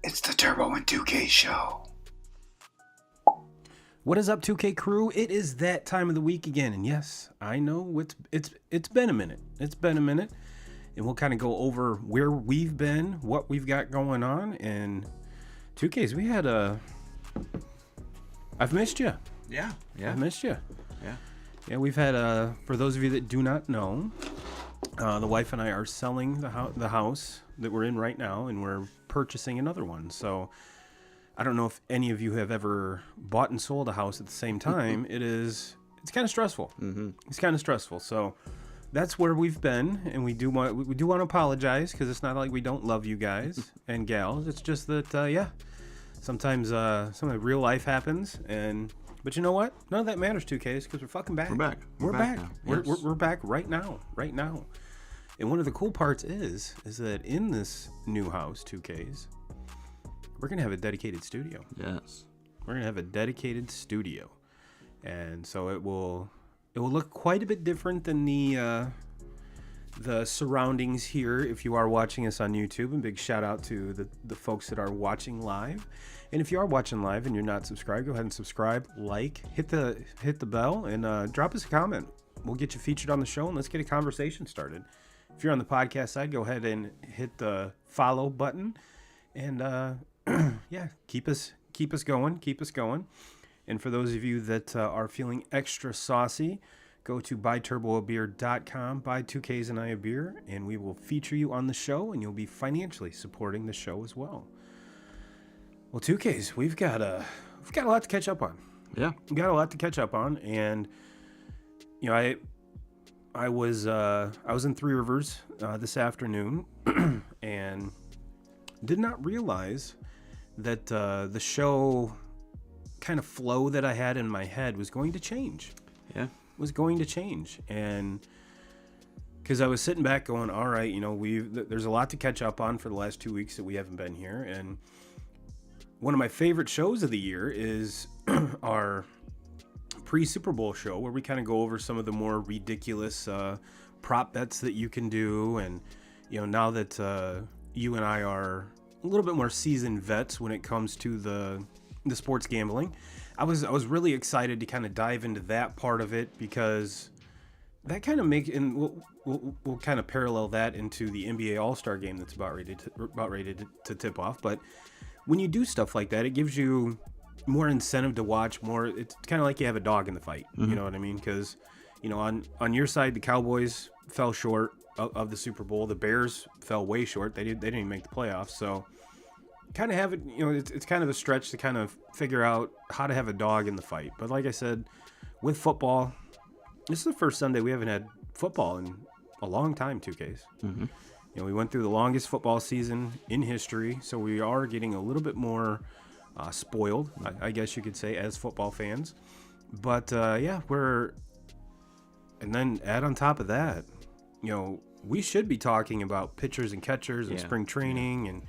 It's the Turbo and 2K show. What is up, 2K crew? It is that time of the week again, and yes, I know it's been a minute. It's been a minute, and we'll kind of go over where we've been, what we've got going on, and 2Ks. I've missed you. Yeah. I've missed you. Yeah. We've had for those of you that do not know, the wife and I are selling the house that we're in right now, and we're purchasing another one. So I don't know if any of you have ever bought and sold a house at the same time. It's kind of stressful. Mm-hmm. It's kind of stressful. So that's where we've been, and we do want to apologize, because it's not like we don't love you guys and gals. It's just that sometimes real life happens, but you know what? None of that matters, 2Ks, because we're fucking back. We're back. We're back. Now. We're back right now. And one of the cool parts is that in this new house, 2Ks, we're going to have a dedicated studio. Yes. We're going to have a dedicated studio. And so it will look quite a bit different than the surroundings here if you are watching us on YouTube. And big shout out to the folks that are watching live. And if you are watching live and you're not subscribed, go ahead and subscribe, hit the bell, and drop us a comment. We'll get you featured on the show, and let's get a conversation started. If you're on the podcast side, go ahead and hit the follow button, and keep us going. And for those of you that are feeling extra saucy, go to buyturboabeer.com, buy 2Ks and I a beer, and we will feature you on the show, and you'll be financially supporting the show as well. Well, 2Ks, we've got a lot to catch up on. Yeah. We got a lot to catch up on, and you know, I was in Three Rivers this afternoon, and did not realize that the show kind of flow that I had in my head was going to change. Yeah. And because I was sitting back going, all right, there's a lot to catch up on for the last 2 weeks that we haven't been here. And one of my favorite shows of the year is our pre-Super Bowl show, where we kind of go over some of the more ridiculous prop bets that you can do. And, now that you and I are a little bit more seasoned vets when it comes to the sports gambling, I was really excited to kind of dive into that part of it, because that kind of and we'll kind of parallel that into the NBA All-Star game that's about ready to tip off. But when you do stuff like that, it gives you more incentive to watch more. It's kind of like you have a dog in the fight. Mm-hmm. You know what I mean? Because on your side, the Cowboys fell short of the Super Bowl. The Bears fell way short. They didn't even make the playoffs. So kind of have it, it's kind of a stretch to kind of figure out how to have a dog in the fight. But like I said, with football, this is the first Sunday we haven't had football in a long time, 2Ks. Mm-hmm. We went through the longest football season in history, so we are getting a little bit more spoiled, I guess you could say, as football fans. But and then add on top of that, we should be talking about pitchers and catchers and spring training, and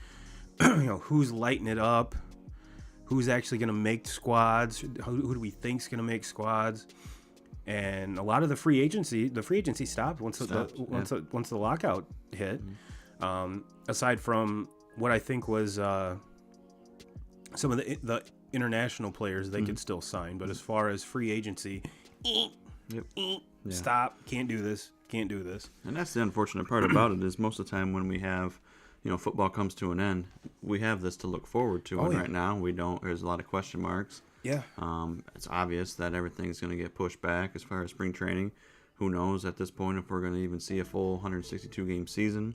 who's lighting it up, who's actually going to make squads, who do we think's going to make squads. And a lot of the free agency stopped once the lockout hit. Mm-hmm. Aside from what I think was some of the international players they could still sign, but as far as free agency, stop, can't do this. And that's the unfortunate part about it, is most of the time when we have, football comes to an end, we have this to look forward to. Right now we don't. There's a lot of question marks. Yeah. It's obvious that everything's going to get pushed back as far as spring training. Who knows at this point if we're going to even see a full 162-game season.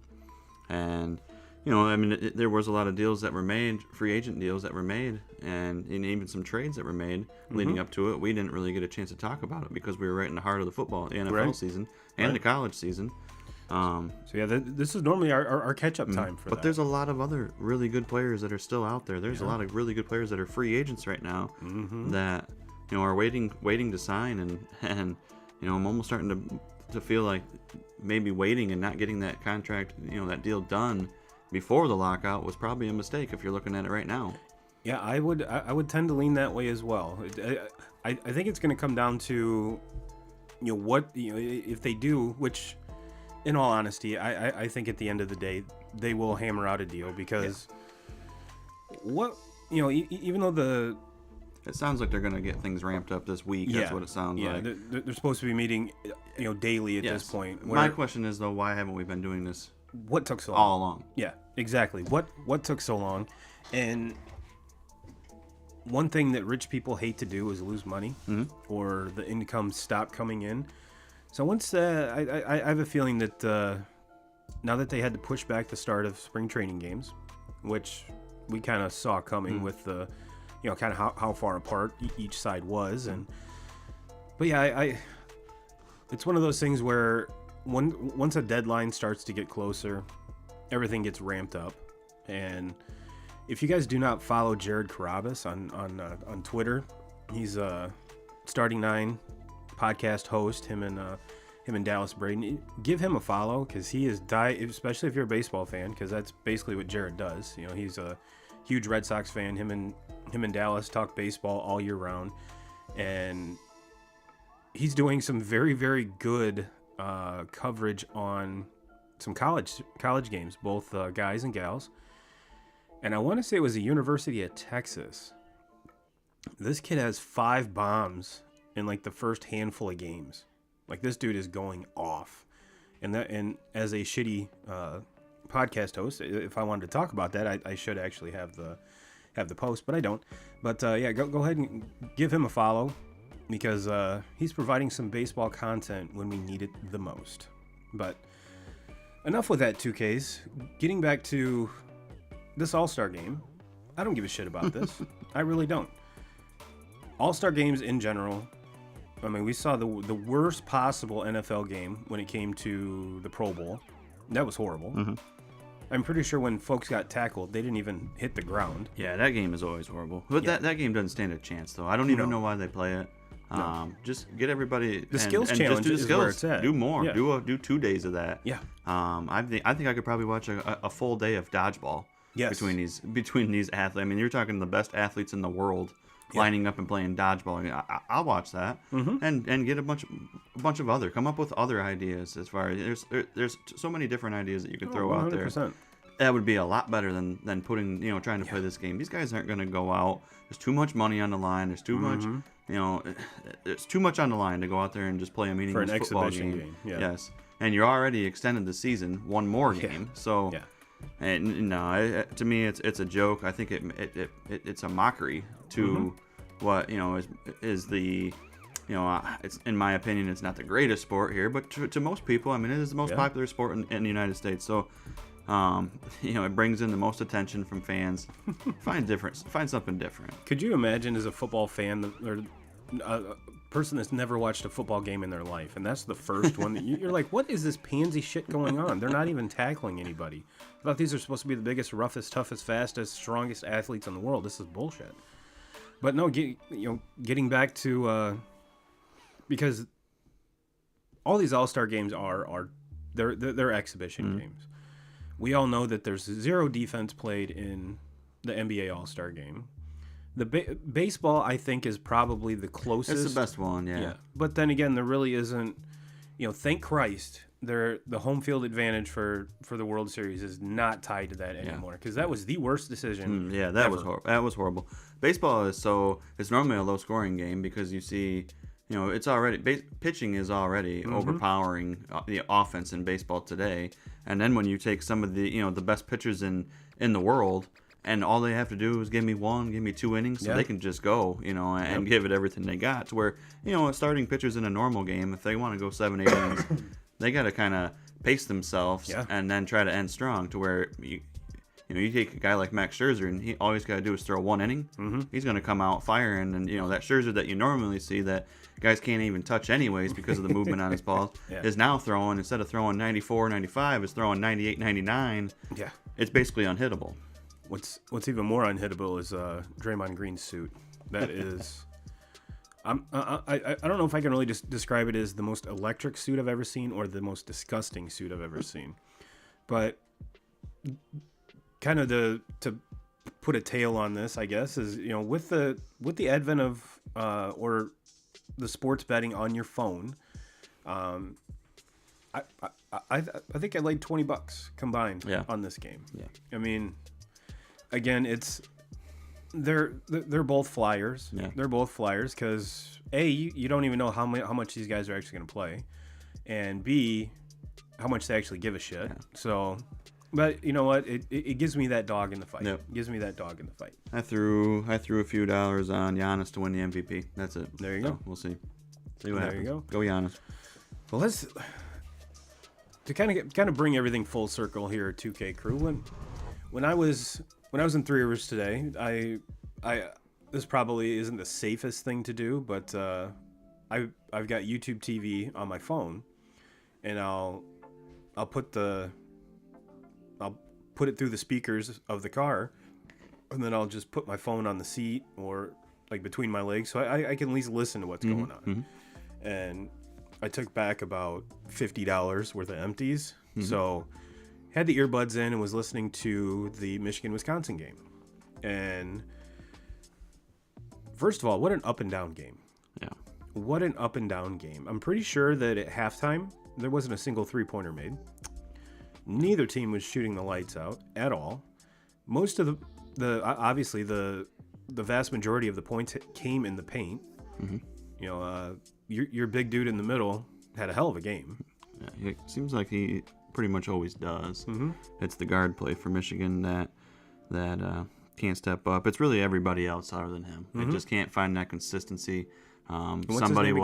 And, there was a lot of deals that were made, free agent deals that were made, and even some trades that were made leading up to it. We didn't really get a chance to talk about it because we were right in the heart of the football, the NFL season, and the college season. This is normally our catch-up time for that. But there's a lot of other really good players that are still out there. There's a lot of really good players that are free agents right now that are waiting to sign, and I'm almost starting to feel like maybe waiting and not getting that contract, that deal done before the lockout was probably a mistake if you're looking at it right now. Yeah, I would tend to lean that way as well. I think it's going to come down to what if they do, which, in all honesty, I think at the end of the day they will hammer out a deal, because what even though it sounds like they're going to get things ramped up this week. That's what it sounds like. They're supposed to be meeting daily at this point. My question is though, why haven't we been doing this? What took so long? All along? Yeah, exactly. What took so long? And one thing that rich people hate to do is lose money, or the income stop coming in. So once I have a feeling that now that they had to push back the start of spring training games, which we kind of saw coming with the, kind of how far apart each side was, but yeah, it's one of those things where once a deadline starts to get closer, everything gets ramped up. And if you guys do not follow Jared Carabas on Twitter, he's a Starting Nine podcast host. Him and Dallas Braden. Give him a follow because he is especially if you're a baseball fan, because that's basically what Jared does. He's a huge Red Sox fan. Him and Dallas talk baseball all year round, and he's doing some very, very good coverage on some college games, both guys and gals. And I want to say it was the University of Texas. This kid has 5 bombs in like the first handful of games. Like, this dude is going off. And as a shitty podcast host, if I wanted to talk about that, I should actually have the post, but I don't. But yeah, go ahead and give him a follow, because he's providing some baseball content when we need it the most. But enough with that 2Ks. Getting back to this All-Star game, I don't give a shit about this. I really don't. All-Star games in general, I mean, we saw the worst possible NFL game when it came to the Pro Bowl. That was horrible. Mm-hmm. I'm pretty sure when folks got tackled, they didn't even hit the ground. Yeah, that game is always horrible. But that game doesn't stand a chance, though. I don't even know why they play it. No. Just get everybody the skills challenge just do the is skills. Where it's at. Do more. Yeah. Do 2 days of that. Yeah. I think I could probably watch a full day of dodgeball. Yes. Between these athletes. I mean, you're talking the best athletes in the world lining up and playing dodgeball. I mean, I'll watch that and get a bunch of come up with other ideas. As far as there's so many different ideas that you could throw 100%. Out there. That would be a lot better than putting trying to play this game. These guys aren't going to go out. There's too much money on the line. There's too much there's too much on the line to go out there and just play a meaningless football game. Yeah. Yes, and you already extended the season one more game. So. Yeah. And no, to me, it's a joke. I think it's a mockery to what is the it's, in my opinion, it's not the greatest sport here, but to most people, I mean, it is the most popular sport in the United States. So, it brings in the most attention from fans. Find something different. Could you imagine, as a football fan, or a person that's never watched a football game in their life, and that's the first one that you're like, what is this pansy shit going on? They're not even tackling anybody. I thought these are supposed to be the biggest, roughest, toughest, fastest, strongest athletes in the world. This is bullshit. But no, getting back to because all these All-Star games they're exhibition games. We all know that there's 0 defense played in the NBA All-Star game. The baseball, I think, is probably the closest. It's the best one, yeah. But then again, there really isn't. Thank Christ, the home field advantage for the World Series is not tied to that anymore, because that was the worst decision. That was horrible. Baseball it's normally a low scoring game because you see, it's already pitching is already overpowering the offense in baseball today, and then when you take some of the the best pitchers in the world. And all they have to do is give me 2 innings, so they can just go, and give it everything they got. To where, starting pitchers in a normal game, if they want to go 7, 8 innings, they got to kind of pace themselves and then try to end strong. To where you take a guy like Max Scherzer, and he always got to do is throw 1 inning. He's going to come out firing, and that Scherzer that you normally see that guys can't even touch anyways because of the movement on his balls is now throwing, instead of throwing 94, 95, is throwing 98, 99. Yeah, it's basically unhittable. What's even more unhittable is Draymond Green's suit. That is, I don't know if I can really just describe it as the most electric suit I've ever seen or the most disgusting suit I've ever seen. But kind of to put a tail on this, I guess, is with the advent of or the sports betting on your phone, I think I laid $20 combined on this game. Yeah, I mean. Again, it's They're both flyers. Yeah. They're both flyers because A, you don't even know how much these guys are actually going to play, and B, how much they actually give a shit. Yeah. So, but you know what? It gives me that dog in the fight. Yep. It gives me that dog in the fight. I threw a few dollars on Giannis to win the MVP. That's it. There you So, go. We'll see. See what There happens. you Go Giannis. Well, let's to kind of bring everything full circle here, 2K crew. When I was in Three Rivers today, I this probably isn't the safest thing to do, but I've got YouTube TV on my phone, and I'll put it through the speakers of the car, and then I'll just put my phone on the seat or like between my legs, so I can at least listen to what's going on. Mm-hmm. And I took back about $50 worth of empties. So had the earbuds in and was listening to the Michigan-Wisconsin game. And first of all, what an up and down game. Yeah. What an up and down game. I'm pretty sure that at halftime, there wasn't a single three-pointer made. Neither team was shooting the lights out at all. Most of the obviously the vast majority of the points came in the paint. Mm-hmm. You know, your big dude in the middle had a hell of a game. Yeah, it seems like he pretty much always does. Mm-hmm. It's the guard play for Michigan that can't step up. It's really everybody else other than him. They just can't find that consistency. What's Somebody his name will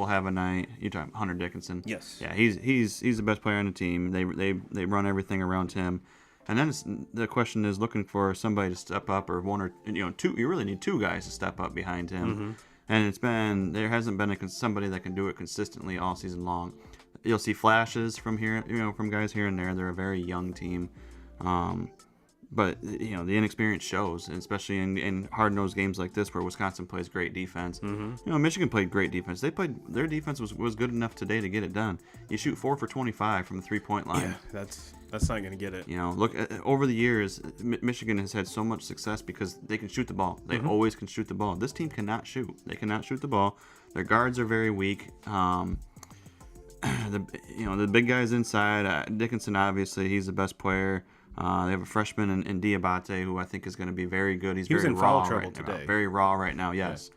again? have a night. You talking Hunter Dickinson? Yes. Yeah, he's the best player on the team. They run everything around him. And then the question is looking for somebody to step up, or one or two. You really need two guys to step up behind him. And there hasn't been somebody that can do it consistently all season long. You'll see flashes from here, from guys here and there. They're a very young team, but the inexperience shows, especially in hard-nosed games like this where Wisconsin plays great defense. Michigan played great defense. Their defense was good enough today to get it done. You shoot 4 for 25 from the 3-point line. Yeah, that's not going to get it. Look, over the years, Michigan has had so much success because they can shoot the ball. They always can shoot the ball. This team cannot shoot. They cannot shoot the ball. Their guards are very weak. The big guys inside, Dickinson, obviously, he's the best player. They have a freshman in Diabate who I think is going to be very good. He was in raw foul trouble right today. now. Very raw right now, yes.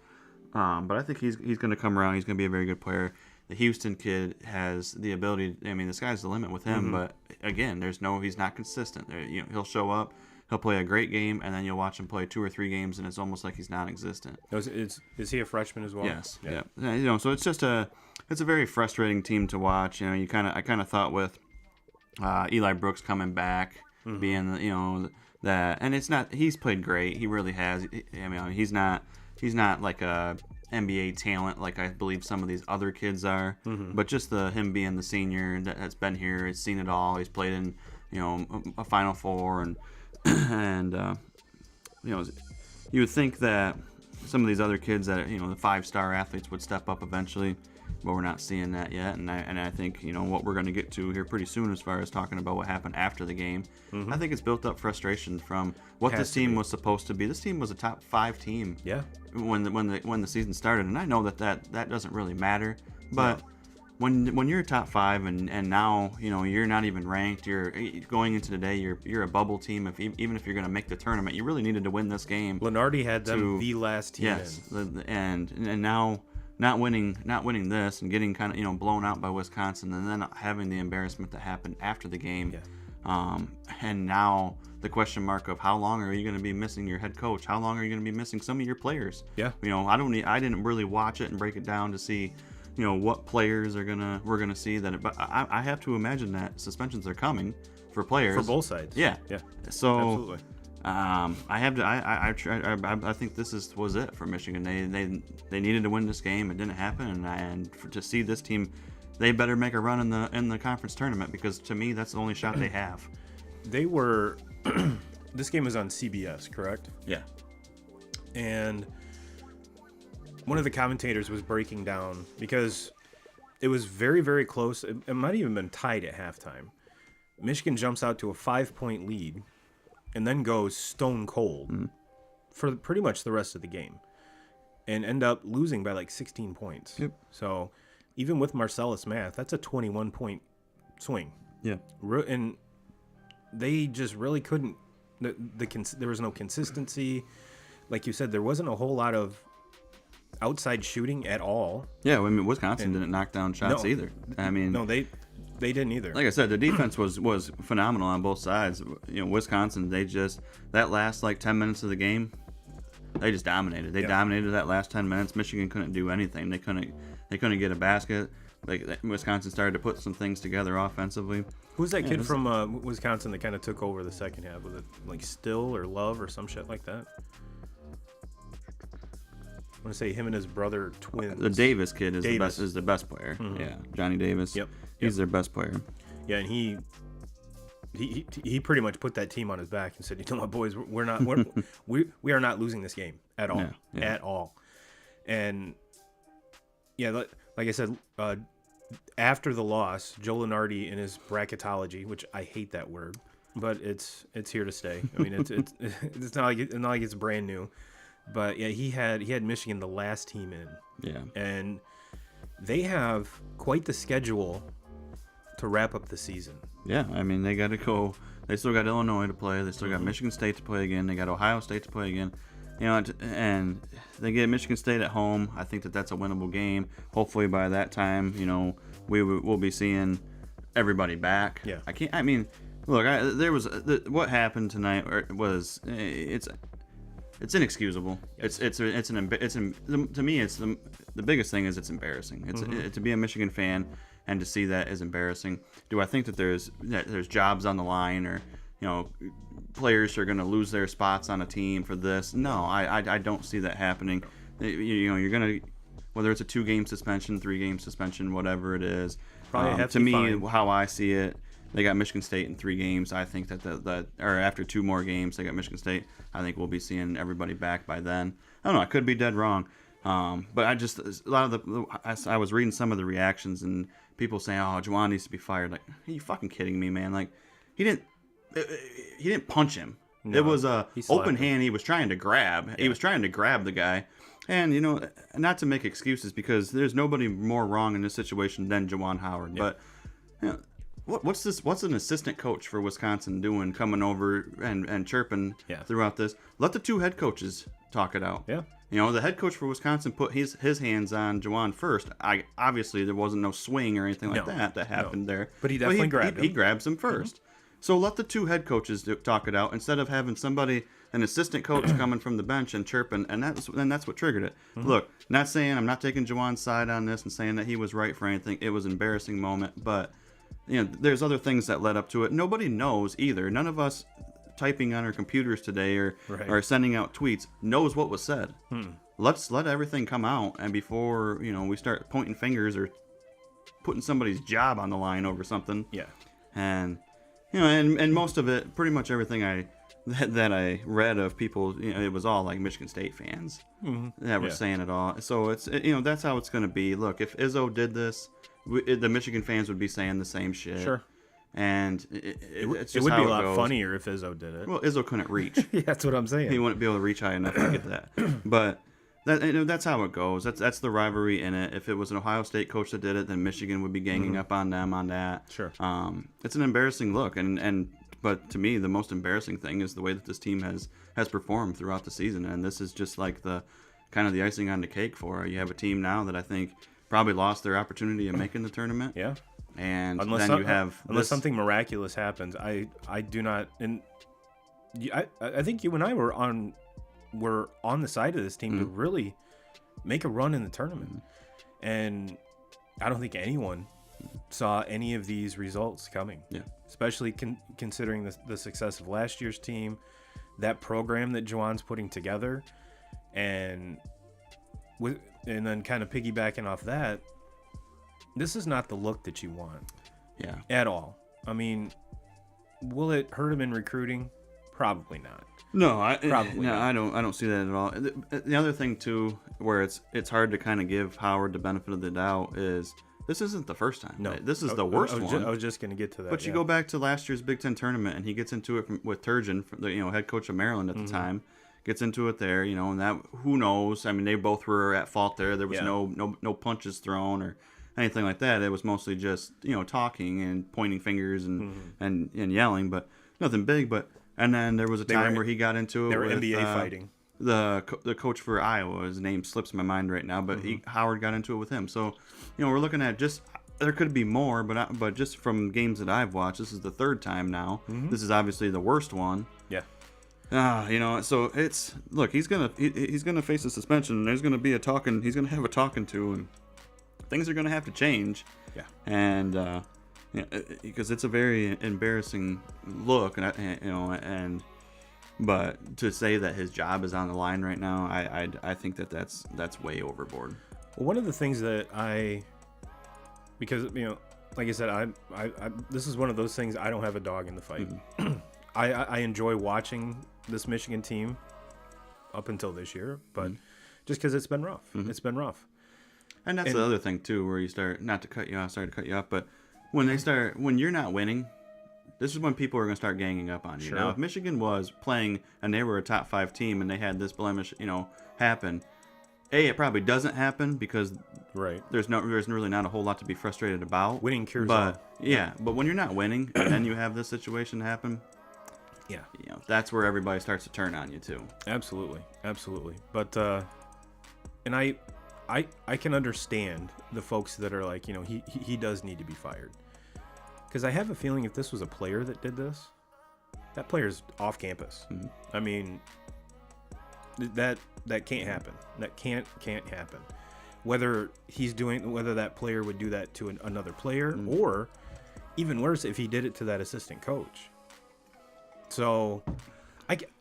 Yeah. But I think he's going to come around. He's going to be a very good player. The Houston kid has the ability. The sky's the limit with him. But again, he's not consistent. He'll show up, he'll play a great game, and then you'll watch him play 2 or 3 games, and it's almost like he's non-existent. Is he a freshman as well? Yes. Yeah. So it's just a very frustrating team to watch. I kind of thought with Eli Brooks coming back, being that, and it's not. He's played great. He really has. He's not like a NBA talent like I believe some of these other kids are, but just him being the senior that's been here, has seen it all. He's played in a Final Four, and you would think that some of these other kids that the 5-star athletes would step up eventually, but we're not seeing that yet. And I think what we're going to get to here pretty soon as far as talking about what happened after the game. I think it's built up frustration from what this team was supposed to be. This team was a top 5 team. Yeah. When the season started, and I know that doesn't really matter, but when you're a top 5 and now you're not even ranked, you're going into today, you're a bubble team. Even if you're going to make the tournament, you really needed to win this game. Lenardi had them the last team. Yes, and now not winning this and getting kind of blown out by Wisconsin, and then having the embarrassment that happened after the game. Yeah. And now the question mark of how long are you going to be missing your head coach? How long are you going to be missing some of your players? Yeah. I didn't really watch it and break it down to see what players we're gonna see but I have to imagine that suspensions are coming for players for both sides. Yeah. So absolutely. I think this was it for Michigan. They needed to win this game. It didn't happen, and to see this team, they better make a run in the conference tournament, because to me that's the only shot they have. They were. This game was on CBS, correct? Yeah. And one of the commentators was breaking down, because it was very, very close. It might have even been tied at halftime. Michigan jumps out to a 5-point lead and then goes stone cold for pretty much the rest of the game and end up losing by like 16 points. Yep. So even with Marcellus math, that's a 21-point swing. Yeah. And they just really couldn't. There was no consistency. like you said, there wasn't a whole lot of outside shooting at all. Yeah, I mean, Wisconsin didn't knock down shots either. I mean, no, they didn't either. Like I said, the defense was phenomenal on both sides. You know, Wisconsin, they just that last like 10 minutes of the game, they just dominated. They dominated that last 10 minutes. Michigan couldn't do anything. They couldn't get a basket. Like Wisconsin started to put some things together offensively. Who's that kid from Wisconsin that kind of took over the second half? Was it like Still or Love or some shit like that? I want to say him and his brother twins. The Davis kid is the best player. Mm-hmm. Yeah, Johnny Davis. Yep. He's their best player. Yeah, and he pretty much put that team on his back and said, "You know what, boys, we are not losing this game at all, at all." And yeah, like I said, after the loss, Joe Lunardi in his bracketology, which I hate that word, but it's here to stay. I mean, it's not like it's brand new, but yeah, he had Michigan the last team in. Yeah, and they have quite the schedule to wrap up the season. Yeah, I mean, they got to go. They still got Illinois to play. They still got Michigan State to play again. They got Ohio State to play again. You know, and they get Michigan State at home. I think that's a winnable game. Hopefully by that time, you know, we'll be seeing everybody back. Yeah. I mean, look, what happened tonight was it's inexcusable. Yes. To me, it's the biggest thing is it's embarrassing. It's to be a Michigan fan and to see that is embarrassing. Do I think that there's jobs on the line, or you know, players are going to lose their spots on a team for this? No, I don't see that happening. You know, you're going to, whether it's a 2-game suspension, 3-game suspension, whatever it is. To me, how I see it, they got Michigan State in 3 games. I think that or after 2 more games, they got Michigan State. I think we'll be seeing everybody back by then. I don't know. I could be dead wrong. But I was reading some of the reactions and people saying, "Oh, Juwan needs to be fired." Like, are you fucking kidding me, man? Like, he didn't punch him. No, it was a open hand. He was trying to grab. Yeah. He was trying to grab the guy. And, you know, not to make excuses, because there's nobody more wrong in this situation than Juwan Howard. Yeah. But, you know, what's an assistant coach for Wisconsin doing, coming over and chirping throughout this? Let the 2 head coaches talk it out. Yeah. You know, the head coach for Wisconsin put his hands on Juwan first. Obviously, there wasn't no swing or anything like that happened there. But he definitely grabbed him. He grabs him first. Mm-hmm. So let the 2 head coaches talk it out instead of having an assistant coach coming from the bench and chirping, and that's what triggered it. Mm-hmm. Look, not saying I'm not taking Juwan's side on this and saying that he was right for anything. It was an embarrassing moment, but you know, there's other things that led up to it. Nobody knows either. None of us typing on our computers today or sending out tweets knows what was said. Let's let everything come out, and before, you know, we start pointing fingers or putting somebody's job on the line over something. Yeah. And you know, and most of it, pretty much everything that I read of people, you know, it was all like Michigan State fans that were saying it all. So you know, that's how it's going to be. Look, if Izzo did this, the Michigan fans would be saying the same shit. Sure. And it's just it would be a lot goes. Funnier if Izzo did it. Well, Izzo couldn't reach. Yeah, that's what I'm saying. He wouldn't be able to reach high enough to get that. But that's how it goes. That's the rivalry in it. If it was an Ohio State coach that did it, then Michigan would be ganging up on them on that. Sure. It's an embarrassing look, but to me, the most embarrassing thing is the way that this team has performed throughout the season, and this is just like the kind of the icing on the cake for it. You have a team now that I think probably lost their opportunity of making the tournament. Yeah. And unless something miraculous happens, I do not. And I think you and I were on the side of this team to really make a run in the tournament, and I don't think anyone saw any of these results coming. Yeah. Especially considering the success of last year's team, that program that Juwan's putting together, and then kind of piggybacking off that, this is not the look that you want. Yeah. At all. I mean, will it hurt him in recruiting? Probably not. No, I don't see that at all. The other thing too, where it's hard to kind of give Howard the benefit of the doubt, is this isn't the first time. No, this is the worst one. I was just going to get to that. But you go back to last year's Big Ten tournament, and he gets into it with Turgeon, the head coach of Maryland at the time, gets into it there, and that, who knows? I mean, they both were at fault there. There was no punches thrown or anything like that. It was mostly just talking and pointing fingers and yelling, but nothing big. And then there was a time where he got into it. They were with, NBA fighting. the coach for Iowa, his name slips my mind right now, but Howard got into it with him. So, we're looking at just there could be more, but just from games that I've watched, this is the third time now. This is obviously the worst one. Yeah. So it's look, he's gonna face a suspension, and there's gonna be he's gonna have a talking to, and things are gonna have to change. Yeah. And because it's a very embarrassing look, and but to say that his job is on the line right now, I think that's way overboard. Well, one of the things that because like I said, I this is one of those things, I don't have a dog in the fight. I enjoy watching this Michigan team up until this year, but just because it's been rough. It's been rough. And that's the other thing too, where you start, not to cut you off, sorry to cut you off, but when you're not winning, this is when people are going to start ganging up on you. Sure. Now, if Michigan was playing and they were a top 5 team and they had this blemish, happen, it probably doesn't happen because there's really not a whole lot to be frustrated about. Winning cures all. But when you're not winning and then you have this situation happen, that's where everybody starts to turn on you too. Absolutely. But and I can understand the folks that are like, he does need to be fired. Because I have a feeling if this was a player that did this, that player's off campus. I mean, that can't happen. That can't happen. Whether that player would do that to another player, or even worse, if he did it to that assistant coach. So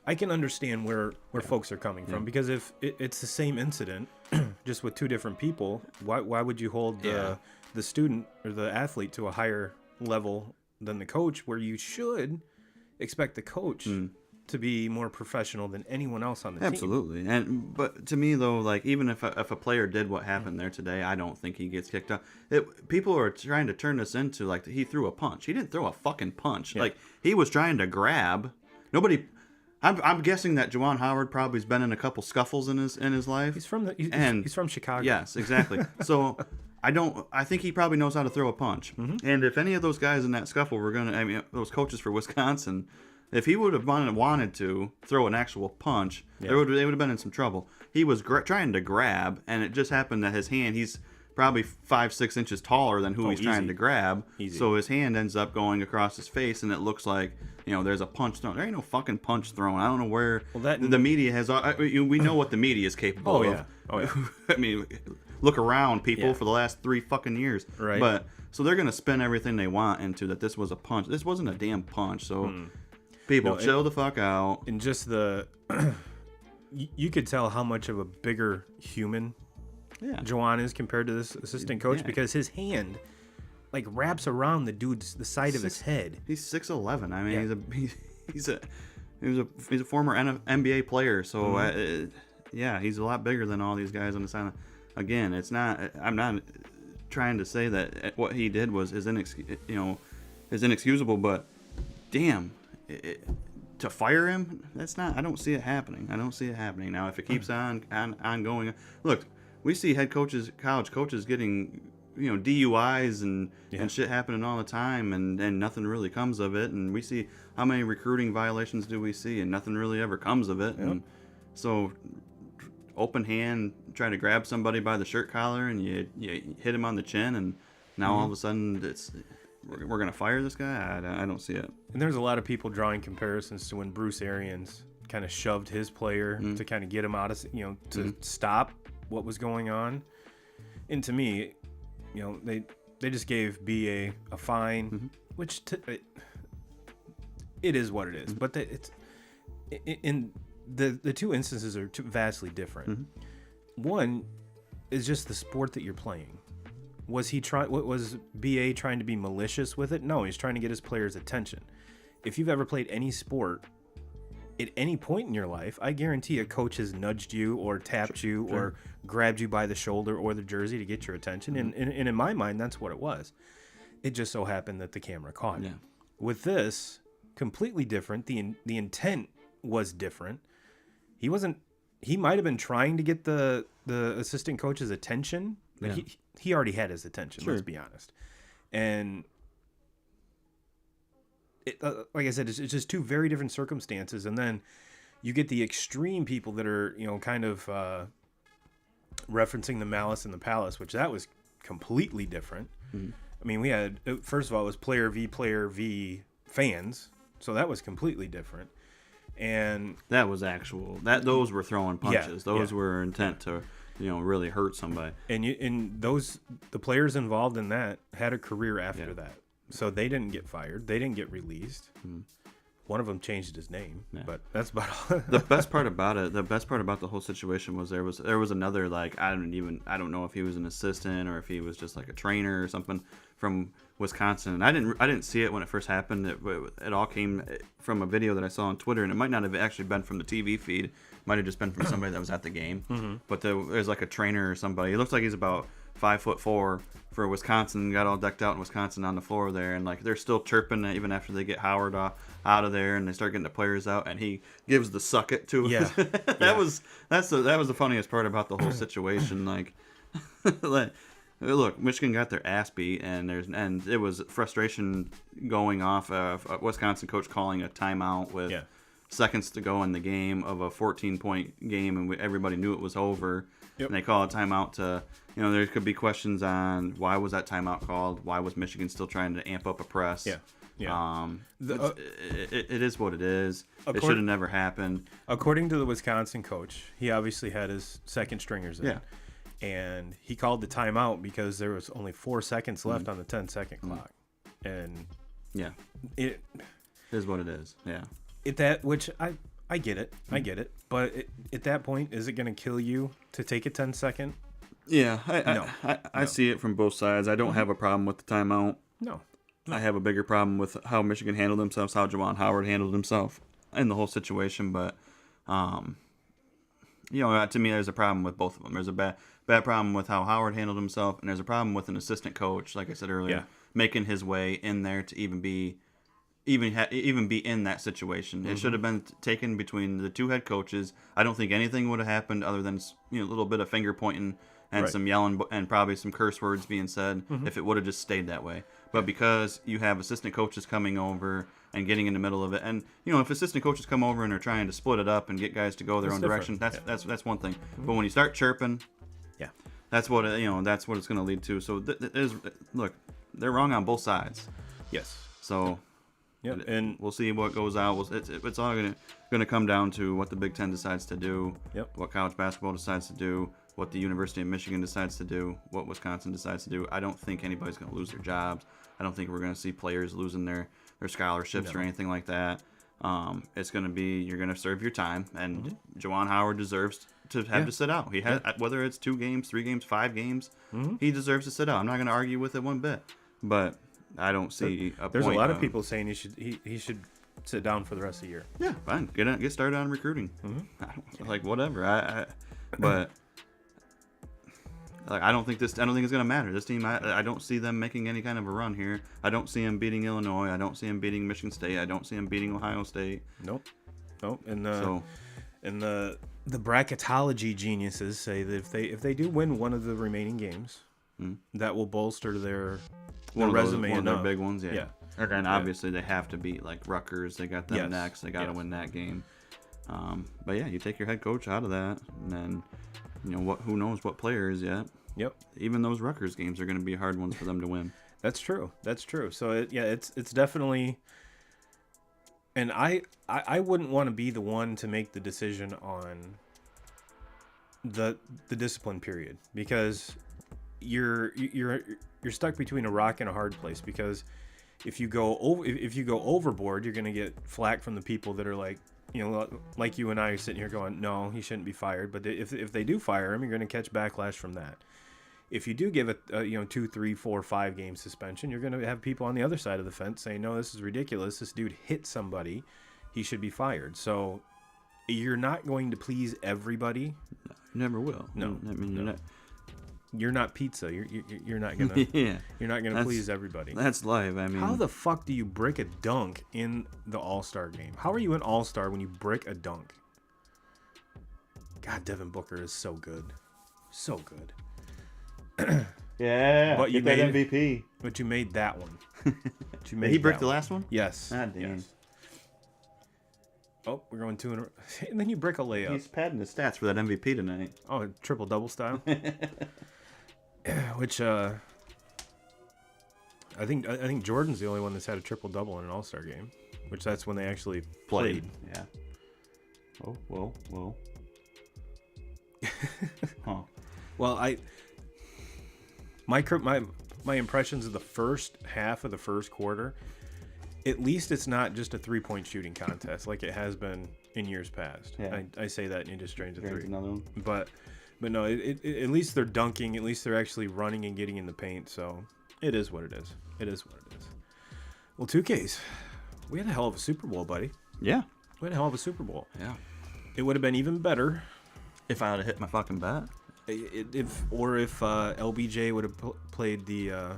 I can understand where folks are coming from, because if it's the same incident, just with two different people, why would you hold the student or the athlete to a higher level than the coach, where you should expect the coach to be more professional than anyone else on the team? Absolutely. But to me though, like, even if a player did what happened there today, I don't think he gets kicked out. People are trying to turn this into like he threw a punch. He didn't throw a fucking punch. Like, he was trying to grab. I'm guessing that Juwan Howard probably's been in a couple scuffles in his life. He's from Chicago. Yes, exactly. So I think he probably knows how to throw a punch. And if any of those guys in that scuffle were those coaches for Wisconsin, if he would have wanted to throw an actual punch, they would have been in some trouble. He was trying to grab, and it just happened that his hand, he's probably 5-6 inches taller than who he's trying to grab. So his hand ends up going across his face, and it looks like, there's a punch thrown. There ain't no fucking punch thrown. I don't know where the media has. We know what the media is capable of. Oh yeah. I mean, look around, people, for the last 3 fucking years. Right. But so they're gonna spin everything they want into that this was a punch. This wasn't a damn punch. So people, chill the fuck out. And just you could tell how much of a bigger human Juwan is compared to this assistant coach, because his hand like wraps around the side of his head. He's 6'11". I mean, he's a former NBA player, so he's a lot bigger than all these guys on the side. Again, it's not. I'm not trying to say that what he did is inexcusable, but damn, to fire him, that's not. I don't see it happening. Now, if it keeps on going, look, we see head coaches, college coaches getting DUIs and shit happening all the time, and nothing really comes of it. And we see how many recruiting violations do we see, and nothing really ever comes of it. And so, open hand, try to grab somebody by the shirt collar, and you hit him on the chin, and now all of a sudden we're gonna fire this guy. I don't see it. And there's a lot of people drawing comparisons to when Bruce Arians kind of shoved his player to kind of get him out of to stop what was going on. And to me, they just gave BA a fine, which it is what it is. But it's in the two instances are vastly different. One is just the sport that you're playing. Was BA trying to be malicious with it? No, he's trying to get his players' attention. If you've ever played any sport, at any point in your life, I guarantee a coach has nudged you or tapped you or grabbed you by the shoulder or the jersey to get your attention. And in my mind, that's what it was. It just so happened that the camera caught it. With this, completely different. The intent was different. He might have been trying to get the assistant coach's attention. He already had his attention, let's be honest. And like I said, it's just two very different circumstances. And then you get the extreme people that are, kind of referencing the Malice in the Palace, which that was completely different. Mm-hmm. I mean, we had, first of all, it was player v fans, so that was completely different. And that was actual. Those were throwing punches. Those were intent to, really hurt somebody. And the players involved in that had a career after that, so they didn't get fired. They didn't get released. Mm-hmm. One of them changed his name, but that's about all. The best part about the whole situation was there was another, like, I don't know if he was an assistant or if he was just like a trainer or something from Wisconsin. And I didn't see it when it first happened. It all came from a video that I saw on Twitter, and it might not have actually been from the TV feed. It might have just been from somebody that was at the game. Mm-hmm. But there's like a trainer or somebody. He looks like he's about 5'4" for Wisconsin. Got all decked out in Wisconsin on the floor there, and like they're still chirping even after they get Howard out of there, and they start getting the players out, and he gives the suck it to him. Yeah. That was the funniest part about the whole situation. Like, look, Michigan got their ass beat, and it was frustration going off of a Wisconsin coach calling a timeout with seconds to go in the game of a 14-point game, and everybody knew it was over. Yep. And they call a timeout to, there could be questions on why was that timeout called? Why was Michigan still trying to amp up a press? Yeah. Yeah. It is what it is. It should have never happened. According to the Wisconsin coach, he obviously had his second stringers in. Yeah. And he called the timeout because there was only 4 seconds left on the 10-second clock. And it is what it is. Yeah. Which I get it. I get it. But at that point, is it going to kill you to take a 10-second? Yeah. I see it from both sides. I don't have a problem with the timeout. No. I have a bigger problem with how Michigan handled themselves, how Juwan Howard handled himself in the whole situation. But, to me, there's a problem with both of them. There's a bad problem with how Howard handled himself, and there's a problem with an assistant coach, like I said earlier, making his way in there to even be in that situation. Mm-hmm. It should have been taken between the two head coaches. I don't think anything would have happened other than a little bit of finger pointing and some yelling and probably some curse words being said if it would have just stayed that way. But because you have assistant coaches coming over and getting in the middle of it, and if assistant coaches come over and are trying to split it up and get guys to go their own direction, that's one thing. Mm-hmm. But when you start chirping, that's what that's what it's going to lead to. So look, they're wrong on both sides. Yes. So. Yep. And we'll see what goes out. It's all going to come down to what the Big Ten decides to do, what college basketball decides to do, what the University of Michigan decides to do, what Wisconsin decides to do. I don't think anybody's going to lose their jobs. I don't think we're going to see players losing their scholarships or anything like that. It's going to be, you're going to serve your time, and Juwan Howard deserves to have to sit out. He has, whether it's 2 games, 3 games, 5 games, he deserves to sit out. I'm not going to argue with it one bit, but I don't see a There's point a lot of people saying he should sit down for the rest of the year. Yeah, fine. Get started on recruiting. Mm-hmm. Whatever. But I don't think it's going to matter. This team, I don't see them making any kind of a run here. I don't see them beating Illinois. I don't see them beating Michigan State. I don't see them beating Ohio State. Nope. And the bracketology geniuses say that if they do win one of the remaining games, that will bolster their resume. One of their big ones, yeah. And obviously they have to beat like Rutgers. They got them next. They got to win that game. But yeah, you take your head coach out of that, and then who knows what players yet. Yep. Even those Rutgers games are going to be hard ones for them to win. That's true. So it's definitely. And I wouldn't want to be the one to make the decision on the discipline period, because you're stuck between a rock and a hard place, because if you go overboard, you're going to get flack from the people that are like you and I are sitting here going, no, he shouldn't be fired. But if they do fire him, you're going to catch backlash from that. If you do give a 2, 3, 4, 5 game suspension, you're going to have people on the other side of the fence saying, no, this is ridiculous. This dude hit somebody. He should be fired. So you're not going to please everybody. No, you never will. No. I mean, no. You're not pizza. You're not gonna. You're not gonna please everybody. That's life. I mean, how the fuck do you brick a dunk in the All-Star game? How are you an All-Star when you brick a dunk? God, Devin Booker is so good, so good. Yeah, but you made that MVP. But you made that one. He bricked the last one. Yes. Ah, damn. Yes. Oh, we're going 2 in a row. And then you break a layup. He's padding his stats for that MVP tonight. Oh, triple-double style? Which, I think Jordan's the only one that's had a triple-double in an All-Star game. Which that's when they actually played. Yeah. Oh, whoa. Huh. Well, my impressions of the first half of the first quarter, at least it's not just a 3-point shooting contest like it has been in years past. Yeah. I say that and it just drains a three. Another one. But no, at least they're dunking. At least they're actually running and getting in the paint. So it is what it is. It is what it is. Well, 2Ks, we had a hell of a Super Bowl, buddy. Yeah. We had a hell of a Super Bowl. Yeah. It would have been even better if I had hit my fucking bet. If LBJ would have played the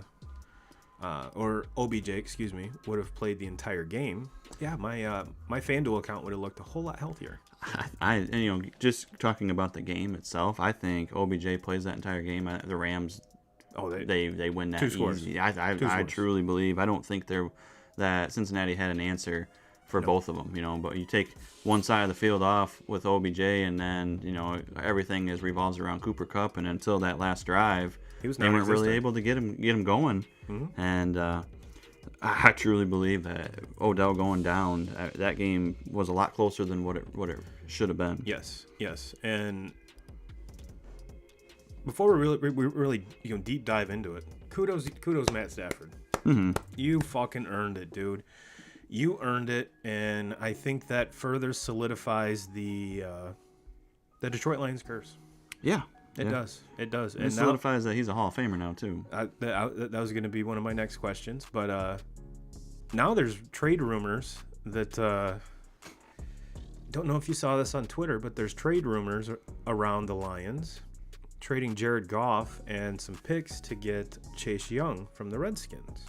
or OBJ, excuse me, would have played the entire game. Yeah, my FanDuel account would have looked a whole lot healthier. I just talking about the game itself, I think OBJ plays that entire game. The Rams, they win that 2 scores. easy. I truly believe. I don't think that Cincinnati had an answer for both of them, but you take one side of the field off with OBJ, and then everything revolves around Cooper Kupp, and until that last drive, they weren't really able to get him going. Mm-hmm. And I truly believe that Odell going down, that game was a lot closer than what it should have been. Yes, and before we really deep dive into it, kudos Matt Stafford. Mm-hmm. You fucking earned it, dude. You earned it, and I think that further solidifies the Detroit Lions curse. Yeah. It does. And it solidifies that he's a Hall of Famer now, too. That was going to be one of my next questions, but now there's trade rumors that don't know if you saw this on Twitter, but there's trade rumors around the Lions trading Jared Goff and some picks to get Chase Young from the Redskins.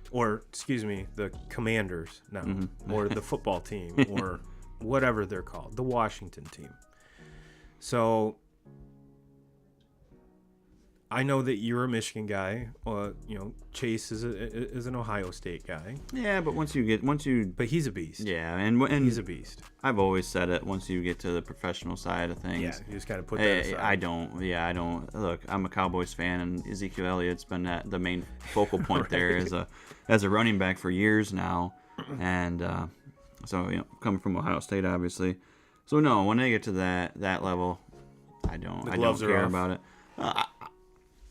Or, excuse me, the Commanders now, mm-hmm. or the football team, or whatever they're called, the Washington team. So, I know that you're a Michigan guy. Chase is an Ohio State guy. Yeah, but but he's a beast. Yeah, and he's a beast. I've always said it. Once you get to the professional side of things, yeah, you just gotta put that aside. I don't. Look, I'm a Cowboys fan, and Ezekiel Elliott's been the main focal point there as a running back for years now, and so coming from Ohio State, obviously. So no, when they get to that level, I don't care about it.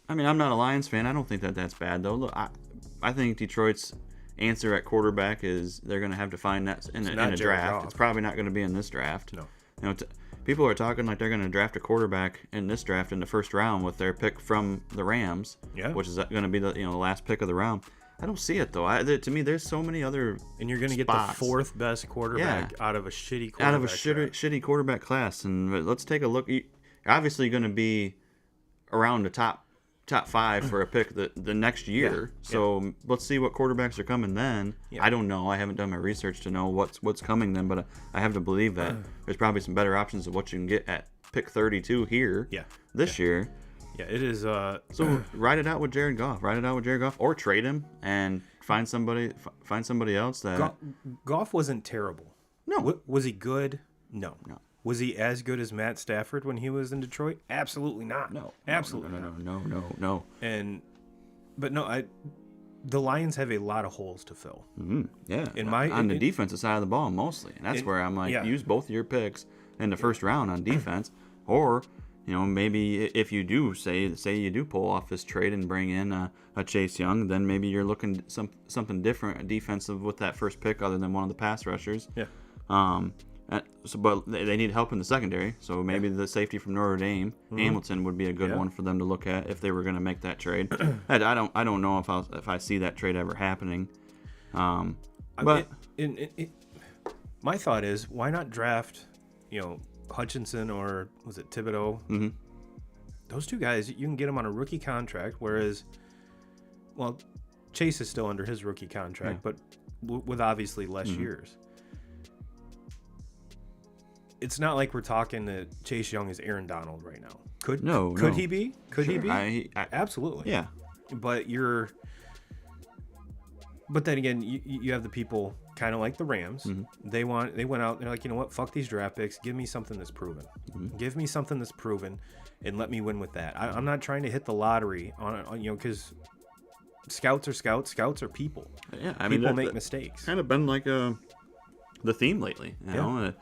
I'm not a Lions fan. I don't think that's bad, though. Look, I think Detroit's answer at quarterback is they're going to have to find that in a draft. Goff. It's probably not going to be in this draft. No. People are talking like they're going to draft a quarterback in this draft in the first round with their pick from the Rams, which is going to be the last pick of the round. I don't see it, though. To me, there's so many other and you're going to get the fourth best quarterback out of a shitty quarterback shitty quarterback class. And let's take a look. You're obviously going to be around the top 5 for a pick the next year. So let's see what quarterbacks are coming then. I don't know. I haven't done my research to know what's coming then, but I have to believe that there's probably some better options of what you can get at pick 32 here this year. Yeah, it is. So ride it out with Jared Goff. Or trade him and find somebody else that. Goff wasn't terrible. No. Was he good? No. Was he as good as Matt Stafford when he was in Detroit? Absolutely not. No. Absolutely No. But the Lions have a lot of holes to fill. Mm-hmm. Yeah. On the defensive side of the ball mostly, and that's where I'm like, use both of your picks in the first round on defense, or maybe if you do say you do pull off this trade and bring in a Chase Young, then maybe you're looking something different, a defensive with that first pick other than one of the pass rushers. Yeah. But they need help in the secondary, so maybe the safety from Notre Dame, Hamilton, would be a good one for them to look at if they were going to make that trade. I don't know if I see that trade ever happening. But my thought is, why not draft, Hutchinson or was it Thibodeau? Mm-hmm. Those two guys, you can get them on a rookie contract, whereas, Chase is still under his rookie contract, but with obviously less years. It's not like we're talking that Chase Young is Aaron Donald right now. Could he be? Could he be? Absolutely. Yeah. But then again, you have the people kind of like the Rams. They went out. They're like, you know what? Fuck these draft picks. Give me something that's proven. Give me something that's proven, and let me win with that. I'm not trying to hit the lottery on because scouts are scouts. Scouts are people. Yeah, I mean, people make mistakes. Kind of been like the theme lately. You know,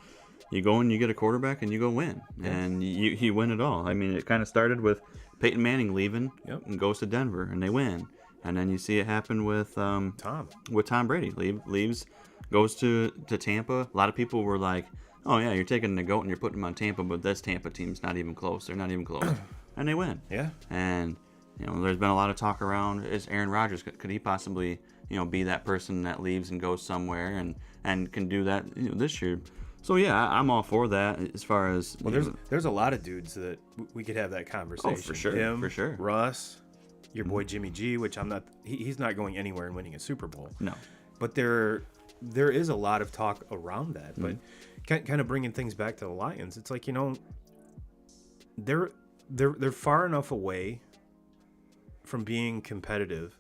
you go and you get a quarterback and you go win, and you win it all. I mean, it kind of started with Peyton Manning leaving and goes to Denver, and they win. And then you see it happen with Tom Brady. Leaves, goes to Tampa. A lot of people were like, oh, yeah, you're taking the GOAT and you're putting him on Tampa, but this Tampa team's not even close. They're not even close. And they win. Yeah. And, you know, there's been a lot of talk around, is Aaron Rodgers, could he possibly, you know, be that person that leaves and goes somewhere and can do that, you know, this year? So, yeah, I'm all for that as far as... Well, there's a lot of dudes that we could have that conversation. Oh, for sure. Him, for sure. Russ, your boy Jimmy G, which I'm not... He's not going anywhere and winning a Super Bowl. No. But there is a lot of talk around that. But kind of bringing things back to the Lions, it's like, you know, they're far enough away from being competitive.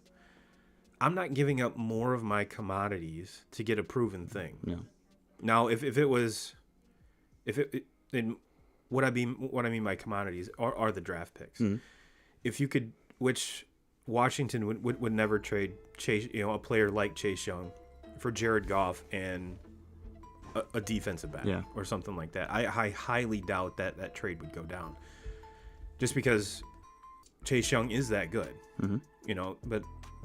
I'm not giving up more of my commodities to get a proven thing. No. Now, what I mean by commodities are the draft picks. If you could, which Washington would never trade Chase, you know, a player like Chase Young for Jared Goff and a defensive back or something like that. I highly doubt that trade would go down, just because Chase Young is that good, you know. But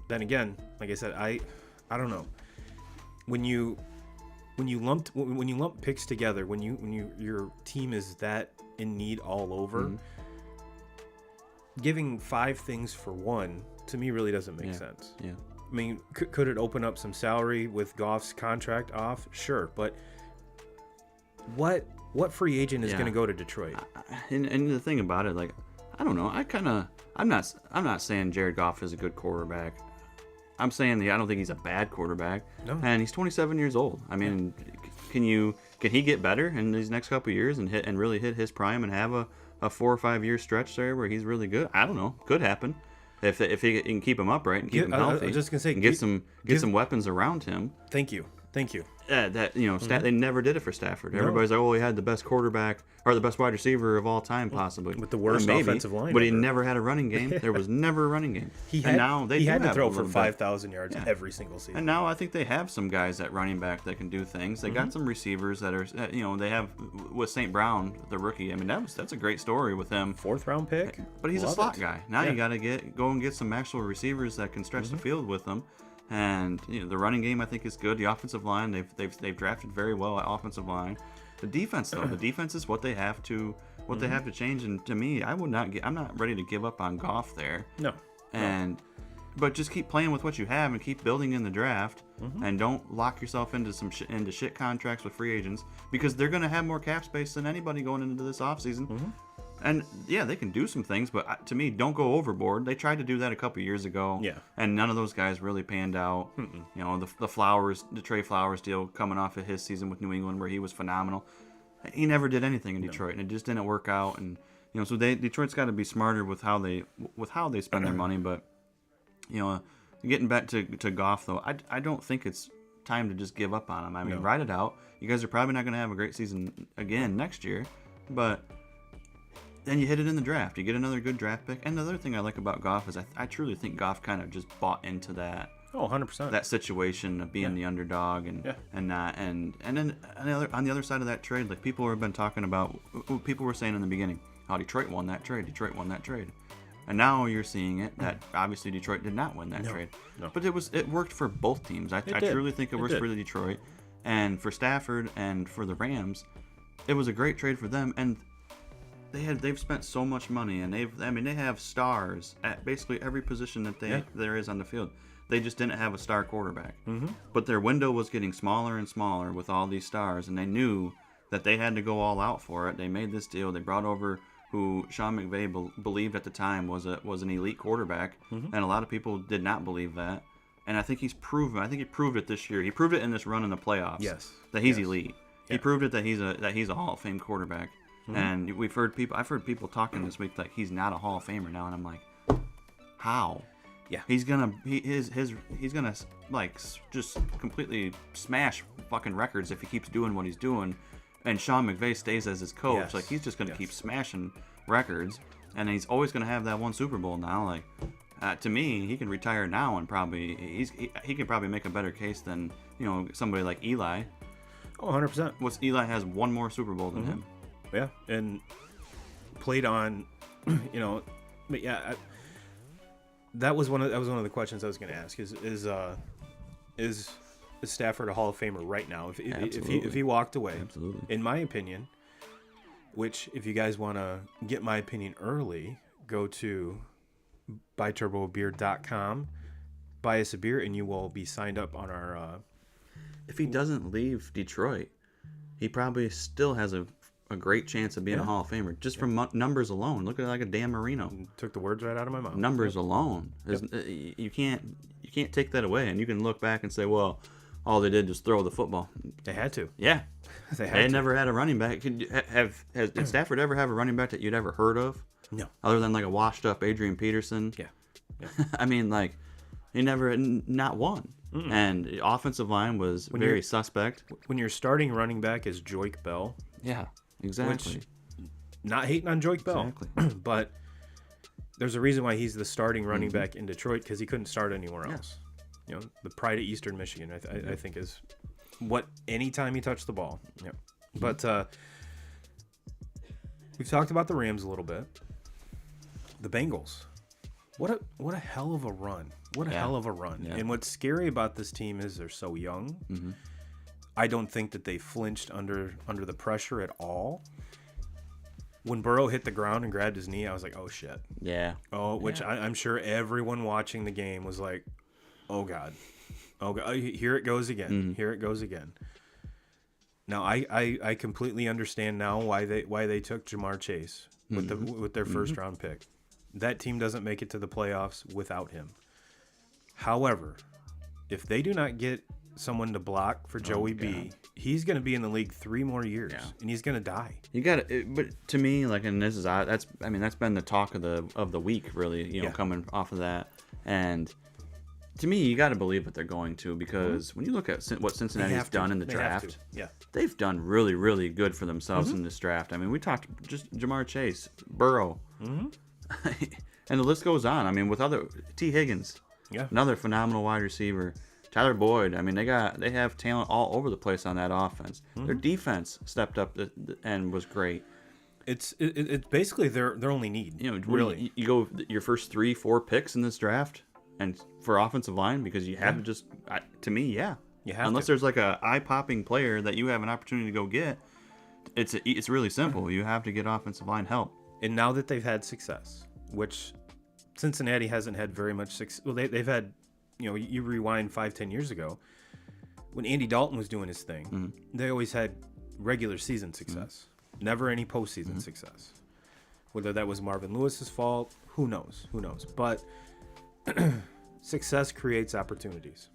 then again, like I said, I don't know when you lump picks together, when your team is that in need all over, giving 5 things for one to me really doesn't make sense. Yeah. I mean, could it open up some salary with Goff's contract off? Sure, but what free agent is going to go to Detroit? And the thing about it, like, I don't know. I'm not saying Jared Goff is a good quarterback. I'm saying I don't think he's a bad quarterback. No. And he's 27 years old. I mean, can he get better in these next couple of years and really hit his prime and have a 4 or 5 year stretch there where he's really good? I don't know. Could happen if he can keep him upright and keep him healthy. I was just gonna say, and get some weapons around him. Thank you. That they never did it for Stafford. Everybody's like, oh, he had the best quarterback or the best wide receiver of all time, possibly with the worst offensive line. But he never had a running game. There was never a running game. He had to throw for 5,000 yards every single season. And now I think they have some guys at running back that can do things. They got some receivers that are, they have with St. Brown, the rookie. I mean, that's a great story with him. 4th round pick. But he's a slot guy. Now you got to go and get some actual receivers that can stretch the field with them. And the running game I think is good. The offensive line they've drafted very well at offensive line. The defense though, the defense is what they have to change. And to me, I'm not ready to give up on Goff there. No. But just keep playing with what you have and keep building in the draft, and don't lock yourself into into shit contracts with free agents, because they're going to have more cap space than anybody going into this offseason. And yeah, they can do some things, but to me, don't go overboard. They tried to do that a couple years ago, and none of those guys really panned out. You know, the Trey Flowers deal coming off of his season with New England, where he was phenomenal. He never did anything in Detroit, and it just didn't work out. And so Detroit's got to be smarter with how they spend their money. But getting back to Goff though, I don't think it's time to just give up on him. I mean, ride it out. You guys are probably not going to have a great season again next year, but then you hit it in the draft. You get another good draft pick. And the other thing I like about Goff is I truly think Goff kind of just bought into that. Oh, 100%. That situation of being the underdog and not. And then on the other side of that trade, like people have been talking about, people were saying in the beginning, oh, Detroit won that trade. And now you're seeing it that obviously Detroit did not win that trade. No. But it worked for both teams. I truly think it works for Detroit. And for Stafford and for the Rams, it was a great trade for them. And they've spent so much money, and they have stars at basically every position that there is on the field. They just didn't have a star quarterback. But their window was getting smaller and smaller with all these stars, and they knew that they had to go all out for it. They made this deal. They brought over who Sean McVay believed at the time was an elite quarterback, and a lot of people did not believe that. And I think he proved it this year. He proved it in this run in the playoffs. Yes, that he's elite. Yeah. He proved it that he's a Hall of Fame quarterback. And I've heard people talking this week like he's not a Hall of Famer now, and I'm like, how? Yeah. He's gonna like just completely smash fucking records if he keeps doing what he's doing, and Sean McVay stays as his coach. Yes. Like he's just gonna keep smashing records, and he's always gonna have that one Super Bowl now. Like to me, he can retire now and probably he can probably make a better case than somebody like Eli. Oh, 100%. Eli has one more Super Bowl than him. Yeah, and played on, but yeah. That was one of the questions I was going to ask. Is Stafford a Hall of Famer right now? If he walked away, absolutely. In my opinion, which if you guys want to get my opinion early, go to buyturbobeer.com, buy us a beer, and you will be signed up on our. If he doesn't leave Detroit, he probably still has a great chance of being a Hall of Famer just from numbers alone. Look at like a Dan Marino. Took the words right out of my mouth. Numbers alone, you can't take that away, and you can look back and say, well, all they did was throw the football. They had to. Yeah, they never had a running back. Did Stafford ever have a running back that you'd ever heard of? No, other than like a washed up Adrian Peterson. Yeah. I mean, like he never not one. Mm-mm. And the offensive line was very suspect. When your starting running back is Joik Bell. Yeah. Exactly. Which, not hating on Joik Bell, but there's a reason why he's the starting running back in Detroit, because he couldn't start anywhere else. The pride of Eastern Michigan, I think, is what anytime he touched the ball. Yeah. But we've talked about the Rams a little bit. The Bengals, what a hell of a run! What a hell of a run! Yeah. And what's scary about this team is they're so young. Mm-hmm. I don't think that they flinched under the pressure at all. When Burrow hit the ground and grabbed his knee, I was like, oh, shit. Yeah. I'm sure everyone watching the game was like, oh, God. Oh, God. Here it goes again. Mm-hmm. Here it goes again. Now, I completely understand now why they took Jamar Chase with their first-round pick. That team doesn't make it to the playoffs without him. However, if they do not get someone to block for Joey B, he's going to be in the league 3 more years, and he's going to die. You got it, but to me, like, and this is that's been the talk of the week, really. Coming off of that, and to me, you got to believe what they're going to, because when you look at what Cincinnati's done in the draft, they've done really, really good for themselves in this draft. I mean, we talked just Jamar Chase, Burrow, and the list goes on. I mean, with other T. Higgins, another phenomenal wide receiver. Tyler Boyd, I mean, they have talent all over the place on that offense. Mm-hmm. Their defense stepped up and was great. It's basically their only need. Really, you go your first 3-4 picks in this draft, and for offensive line, because you have to just to me, you have unless there's like a eye popping player that you have an opportunity to go get. It's really simple. You have to get offensive line help. And now that they've had success, which Cincinnati hasn't had very much success. Well, they've had. You rewind 5-10 years ago, when Andy Dalton was doing his thing, they always had regular season success, never any postseason success. Whether that was Marvin Lewis's fault, who knows? But success creates opportunities.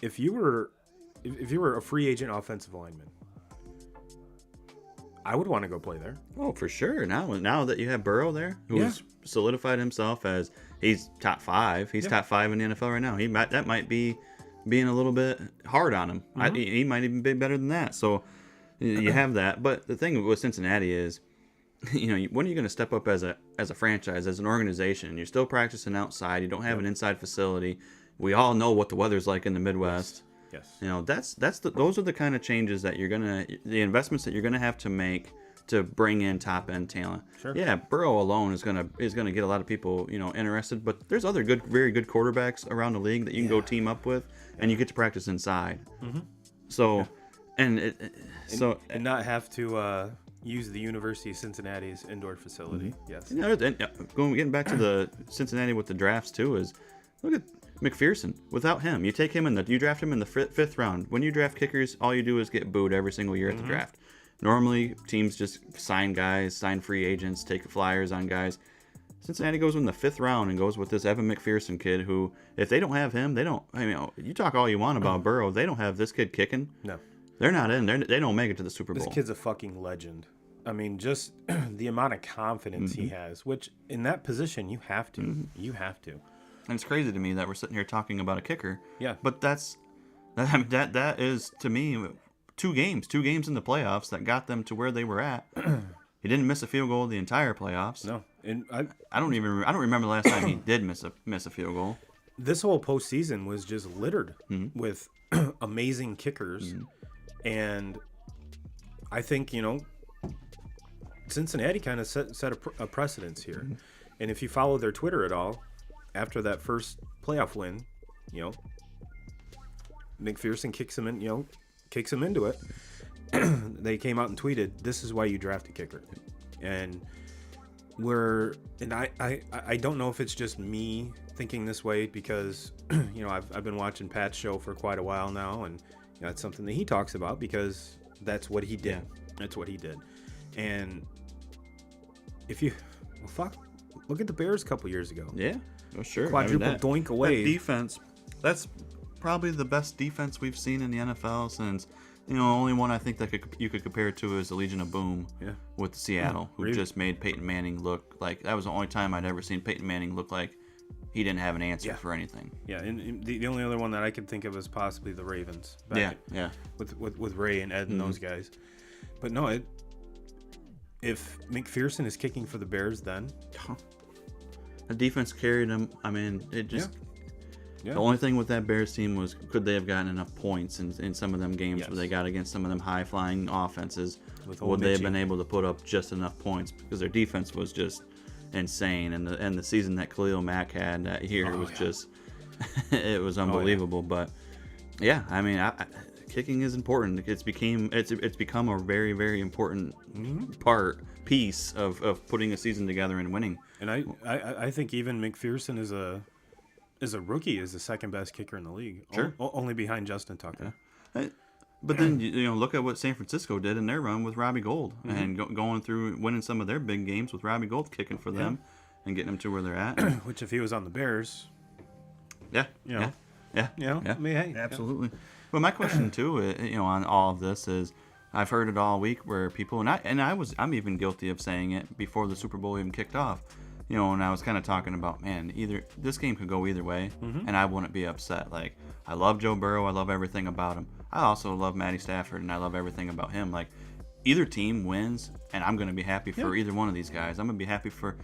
If you were a free agent offensive lineman, I would want to go play there. Oh, for sure. Now that you have Burrow there, who's solidified himself as he's top 5. He's top 5 in the NFL right now. That might be being a little bit hard on him. He might even be better than that. So you have that. But the thing with Cincinnati is, when are you going to step up as a franchise, as an organization? You're still practicing outside. You don't have an inside facility. We all know what the weather's like in the Midwest. Yes. Those are the kind of changes that the investments that you're gonna have to make to bring in top end talent. Sure. Yeah, Burrow alone is gonna get a lot of people interested, but there's other very good quarterbacks around the league that you can go team up with, and you get to practice inside. Mm-hmm. So, and not have to use the University of Cincinnati's indoor facility. Yes. Getting back to the Cincinnati with the drafts too is, look at McPherson. Without him, you draft him in the 5th round. When you draft kickers, all you do is get booed every single year at the draft. Normally, teams just sign free agents, take flyers on guys. Cincinnati goes in the 5th round and goes with this Evan McPherson kid who, if they don't have him, you talk all you want about Burrow. They don't have this kid kicking. No. They're not in. They don't make it to the Super Bowl. This kid's a fucking legend. I mean, just the amount of confidence he has, which in that position you have to. You have to. And it's crazy to me that we're sitting here talking about a kicker. Yeah. But that is to me two games in the playoffs that got them to where they were at. He didn't miss a field goal the entire playoffs. No, and I don't remember the last time he did miss a field goal. This whole postseason was just littered with amazing kickers, and I think Cincinnati kind of set a precedence here. And if you follow their Twitter at all, after that first playoff win, McPherson kicks him into it. They came out and tweeted, "This is why you draft a kicker." And I don't know if it's just me thinking this way because I've been watching Pat's show for quite a while now, and it's something that he talks about because that's what he did. Yeah. That's what he did. And look at the Bears a couple years ago. Yeah, oh, sure. Quadruple doink away. That defense, that's probably the best defense we've seen in the NFL since, only one I think that you could compare it to is the Legion of Boom with Seattle, who just made Peyton Manning look like, that was the only time I'd ever seen Peyton Manning look like he didn't have an answer for anything. Yeah, and the only other one that I could think of is possibly the Ravens. With Ray and Ed and those guys. But no, if McPherson is kicking for the Bears, then the defense carried them. I mean, it just. Yeah. The only thing with that Bears team was, could they have gotten enough points in some of them games where they got against some of them high-flying offenses? Would they have been able to put up just enough points? Because their defense was just insane, and the season that Khalil Mack had that year was just it was unbelievable. But yeah, I mean, kicking is important. It's become a very, very important piece of putting a season together and winning. And I think even McPherson is a rookie is the second best kicker in the league. Sure. Only behind Justin Tucker. Yeah. But then look at what San Francisco did in their run with Robbie Gould and going through winning some of their big games with Robbie Gould kicking for them and getting them to where they're at. Which if he was on the Bears, yeah. I mean, hey, absolutely. But my question too, on all of this is, I've heard it all week where people I'm even guilty of saying it before the Super Bowl even kicked off. And I was kind of talking about, man, either this game could go either way, and I wouldn't be upset. Like, I love Joe Burrow, I love everything about him. I also love Matty Stafford, and I love everything about him. Like, either team wins, and I'm going to be happy for either one of these guys. I'm going to be happy for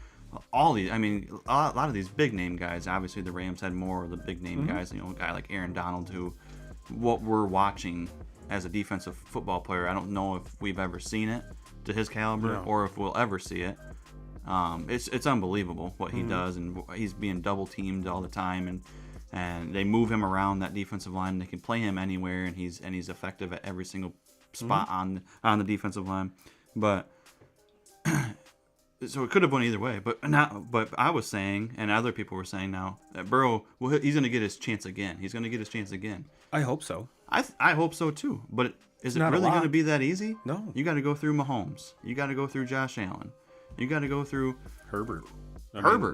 all these. I mean, a lot of these big name guys. Obviously, the Rams had more of the big name guys. A guy like Aaron Donald, who what we're watching as a defensive football player, I don't know if we've ever seen it to his caliber or if we'll ever see it. It's unbelievable what he does, and he's being double teamed all the time, and they move him around that defensive line. They can play him anywhere, and he's effective at every single spot on the defensive line. But so it could have went either way. But I was saying, and other people were saying now that Burrow, he's going to get his chance again. He's going to get his chance again. I hope so. I hope so too. But is it really going to be that easy? No. You got to go through Mahomes. You got to go through Josh Allen. You got to go through Herbert.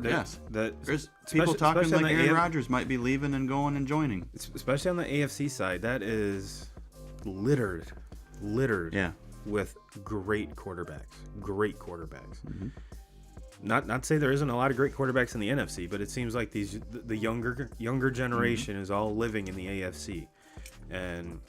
Yes. There's people talking like Aaron Rodgers might be leaving and going and joining. Especially on the AFC side, that is littered with great quarterbacks. Not to say there isn't a lot of great quarterbacks in the NFC, but it seems like the younger generation is all living in the AFC. And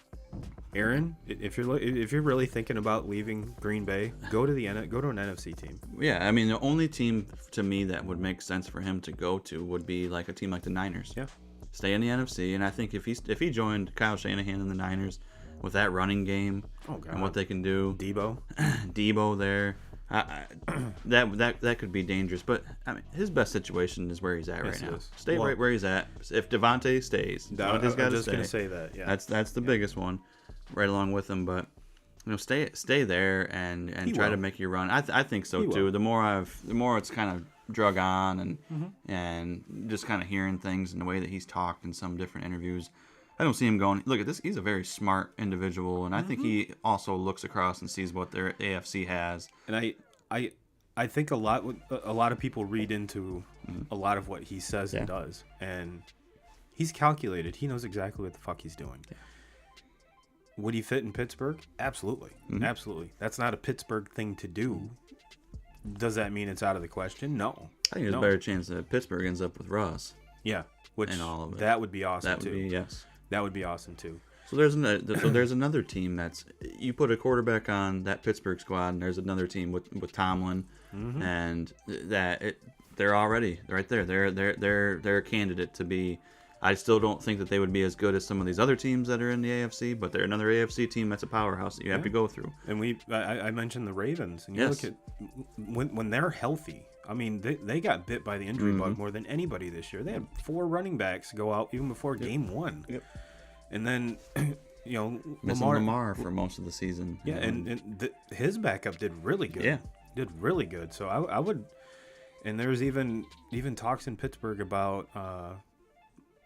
Aaron, if you're really thinking about leaving Green Bay, go to an NFC team. Yeah, I mean, the only team to me that would make sense for him to go to would be like a team like the Niners. Yeah, stay in the NFC, and I think if he joined Kyle Shanahan in the Niners with that running game and what they can do, Debo there, that could be dangerous. But I mean, his best situation is where he's at right now. Stay right where he's at. If Devontae stays, Devontae's got to stay. I was just gonna say that. Yeah, that's the biggest one. Right along with him, but stay there and try to make your run. I think so too. The more it's kind of drug on and just kind of hearing things and the way that he's talked in some different interviews, I don't see him going. Look at this. He's a very smart individual, and I think he also looks across and sees what their AFC has. And I think a lot of people read into a lot of what he says and does, and he's calculated. He knows exactly what the fuck he's doing. Yeah. Would he fit in Pittsburgh? Absolutely. Absolutely. That's not a Pittsburgh thing to do. Does that mean it's out of the question? No. I think there's a better chance that Pittsburgh ends up with Russ. Yeah. Which, and all of it. That would be awesome, That would too. yes. That would be awesome, too. So there's another team that's, you put a quarterback on that Pittsburgh squad, and there's another team with Tomlin, and they're already right there. They're a candidate to be. I still don't think that they would be as good as some of these other teams that are in the AFC, but they're another AFC team that's a powerhouse that you have to go through. And I mentioned the Ravens, and you look at when they're healthy. I mean, they got bit by the injury bug more than anybody this year. They had 4 running backs go out even before game 1. Yep. And then, missing Lamar for most of the season. Yeah, and his backup did really good. Yeah. Did really good. So I would, and there's even talks in Pittsburgh about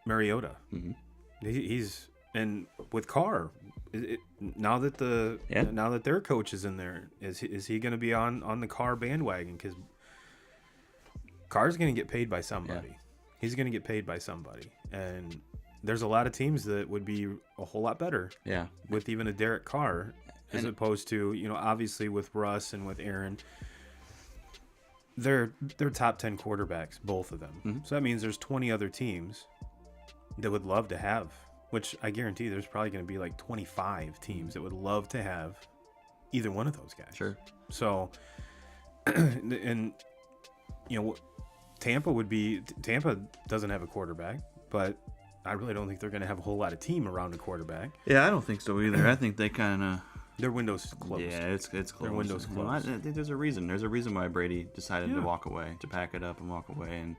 Mariota. He's, and with Carr, now that their coach is in there, is he going to be on the Carr bandwagon? Because Carr's going to get paid by somebody. Yeah. He's going to get paid by somebody, and there's a lot of teams that would be a whole lot better with even a Derek Carr as opposed to, obviously with Russ and with Aaron. They're top 10 quarterbacks, both of them. So that means there's 20 other teams that would love to have, which I guarantee there's probably going to be like 25 teams that would love to have either one of those guys. Sure. So, and, Tampa doesn't have a quarterback, but I really don't think they're going to have a whole lot of team around a quarterback. Yeah, I don't think so either. I think they kind of... Their window's closed. Yeah, it's closed. Their window's closed. I think there's a reason. There's a reason why Brady decided to walk away, to pack it up and walk away.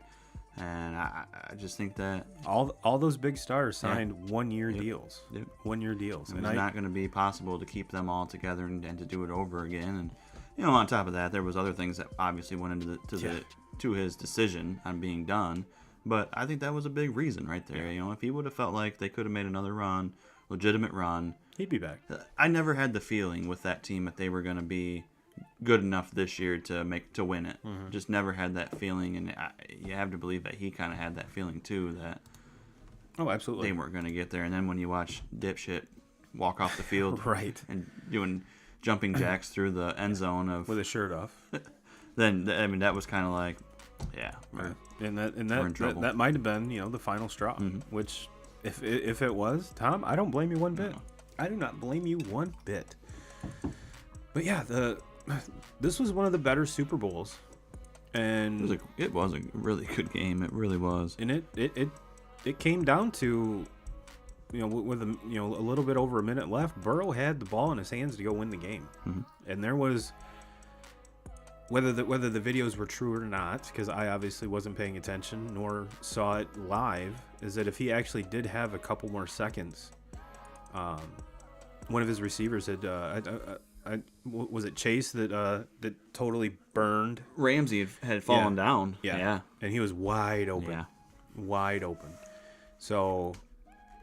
And I just think that... All those big stars signed 1-year deals. Yep. 1-year deals. And it's not going to be possible to keep them all together and to do it over again. And, on top of that, there was other things that obviously went into to his decision on being done. But I think that was a big reason right there. Yeah. If he would have felt like they could have made another legitimate run, he'd be back. I never had the feeling with that team that they were going to be good enough this year to win it. Just never had that feeling, and you have to believe that he kind of had that feeling too, that absolutely they weren't going to get there. And then when you watch dipshit walk off the field, right, and doing jumping jacks through the end zone with his shirt off, then that was kind of like. Yeah, and that might have been the final straw. Which, if it was, Tom, I don't blame you one bit. No. I do not blame you one bit. But yeah, this was one of the better Super Bowls, and it was a really good game. It really was, and it came down to with a little bit over a minute left, Burrow had the ball in his hands to go win the game, and there was. Whether the videos were true or not, because I obviously wasn't paying attention nor saw it live, is that if he actually did have a couple more seconds, one of his receivers had was it Chase that totally burned? Ramsey had fallen down. Yeah, and he was wide open, wide open. So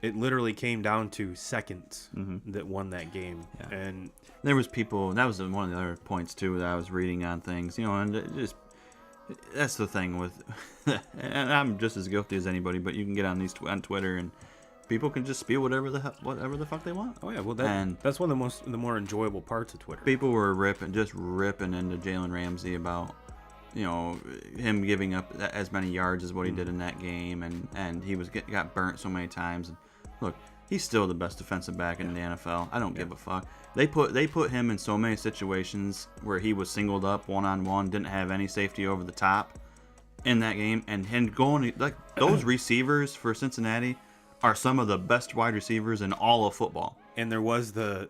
it literally came down to seconds that won that game, and. There was people. That was one of the other points too that I was reading on things, and that's the thing with. And I'm just as guilty as anybody, but you can get on on Twitter and people can just spew whatever the fuck they want. Oh yeah, well that's one of the more enjoyable parts of Twitter. People were ripping into Jalen Ramsey about him giving up as many yards as what he did in that game, and he got burnt so many times. And look. He's still the best defensive back in the NFL. I don't give a fuck. They put him in so many situations where he was singled up one-on-one, didn't have any safety over the top in that game, and going like those receivers for Cincinnati are some of the best wide receivers in all of football. And there was the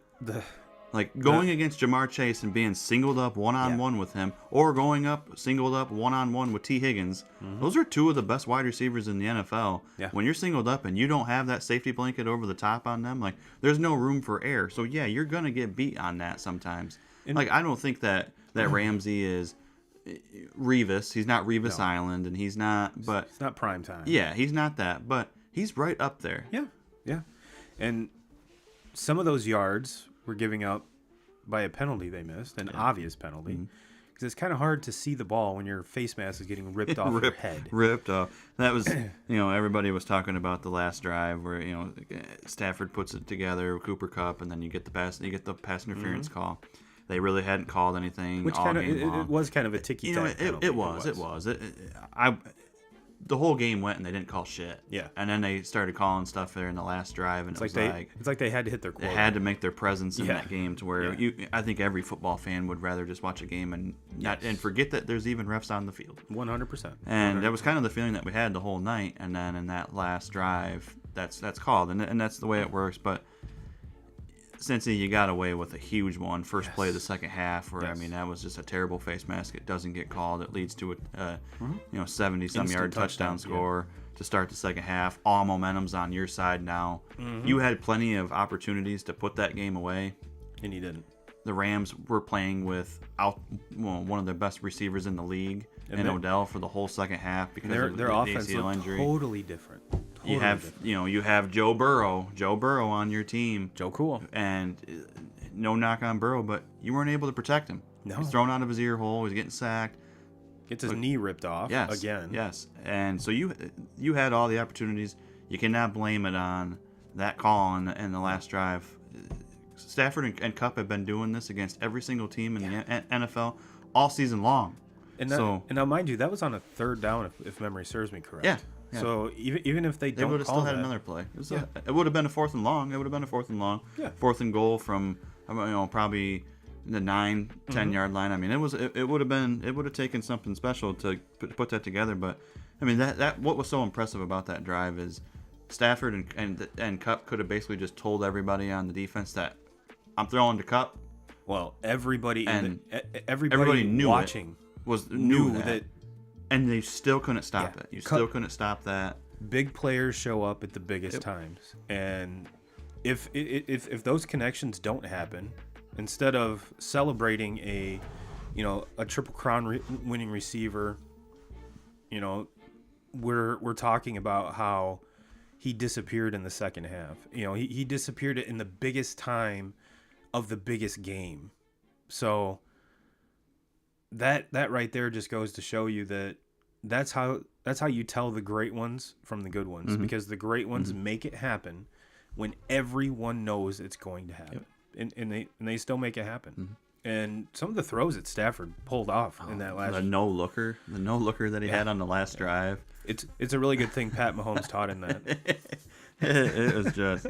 going against Jamar Chase and being singled up one-on-one with him, or going up singled up one-on-one with T. Higgins. Those are two of the best wide receivers in the NFL. Yeah. When you're singled up and you don't have that safety blanket over the top on them, there's no room for error. So yeah, you're gonna get beat on that sometimes. And I don't think that Ramsey is Revis. He's not Revis Island, and he's not. But it's not prime time. Yeah, he's not that. But he's right up there. Yeah. And some of those yards were giving up by a penalty they missed, an obvious penalty. because it's kind of hard to see the ball when your face mask is getting ripped off your head. Ripped off. That was, everybody was talking about the last drive where, Stafford puts it together, Cooper Kupp, and then you get the pass interference call. They really hadn't called anything Which all kind of game long. it was kind of a ticky tack. It was. The whole game went and they didn't call shit. Yeah. And then they started calling stuff there in the last drive, and it's like they had to hit their quota. They had to make their presence in that game to where I think every football fan would rather just watch a game and forget that there's even refs on the field. 100%. And that was kind of the feeling that we had the whole night. And then in that last drive, that's called, and that's the way it works. But Cincy, you got away with a huge one. First play of the second half, where that was just a terrible face mask. It doesn't get called. It leads to a 70-some yard touchdown score to start the second half. All momentum's on your side now. You had plenty of opportunities to put that game away, and you didn't. The Rams were playing with one of their best receivers in the league, and Odell, for the whole second half because of their the offense ACL looked injury. Totally different. You have Joe Burrow on your team. Joe Cool. And no knock on Burrow, but you weren't able to protect him. No. He's thrown out of his ear hole. He's getting sacked. Gets his knee ripped off again. Yes. And so you had all the opportunities. You cannot blame it on that call in the last drive. Stafford and Kupp have been doing this against every single team in the NFL all season long. And now, mind you, that was on a third down, if memory serves me correct. Yeah. So even if they don't would have call still had that, another play. It would have been a fourth and long. Yeah. Fourth and goal from probably the 9-10 yard line. It would have taken something special to put that together. But that what was so impressive about that drive is Stafford and Kupp could have basically just told everybody on the defense that I'm throwing to Kupp. Well, everybody knew watching knew that. And they still couldn't stop it. Still couldn't stop that. Big players show up at the biggest times, and if those connections don't happen, instead of celebrating a Triple Crown winning receiver, we're talking about how he disappeared in the second half. He disappeared in the biggest time of the biggest game. So that right there just goes to show you that that's how you tell the great ones from the good ones, because the great ones make it happen when everyone knows it's going to happen, and they still make it happen. And some of the throws that Stafford pulled off in that last the no looker that he had on the last drive. It's a really good thing Pat Mahomes taught him that. It was just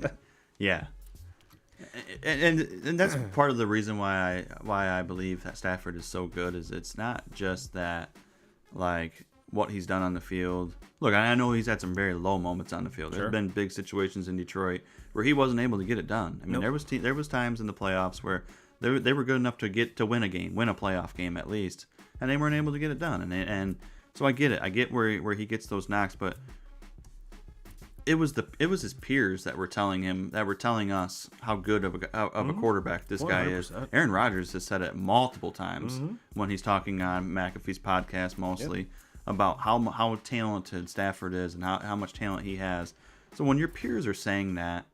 and that's part of the reason why I believe that Stafford is so good. Is it's not just that, like, what he's done on the field. Look, I know he's had some very low moments on the field. There's been big situations in Detroit where he wasn't able to get it done. There was times in the playoffs where they were good enough to win a playoff game at least, and they weren't able to get it done. And so I get it. I get where he gets those knocks, but it was his peers that were telling us how good of a quarterback this 100%. Guy is. Aaron Rodgers has said it multiple times when he's talking on McAfee's podcast mostly about how talented Stafford is and how much talent he has. So when your peers are saying that,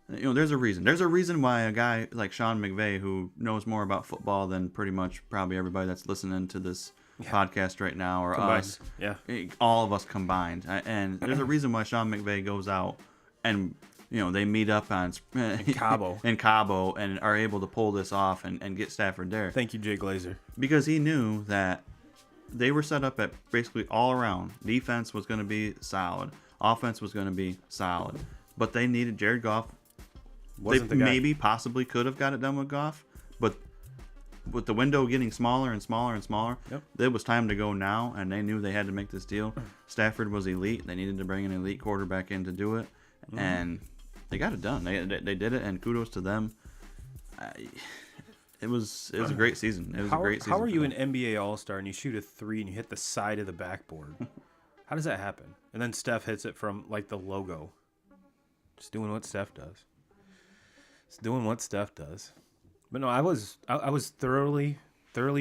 there's a reason. There's a reason why a guy like Sean McVay, who knows more about football than pretty much probably everybody that's listening to this podcast right now, or combined. us, all of us combined, and there's a reason why Sean McVay goes out and they meet up in Cabo and are able to pull this off and get Stafford there. Thank you, Jay Glazer, because he knew that they were set up at basically all around. Defense was going to be solid, offense was going to be solid, but they needed Jared Goff. Maybe possibly could have got it done with Goff, but with the window getting smaller and smaller and smaller, it was time to go now, and they knew they had to make this deal. Stafford was elite. They needed to bring an elite quarterback in to do it, and they got it done. They did it, and kudos to them. It was a great season. It was a great season. How are you an NBA All-Star and you shoot a 3 and you hit the side of the backboard? How does that happen? And then Steph hits it from like the logo. Just doing what Steph does. But no, I was thoroughly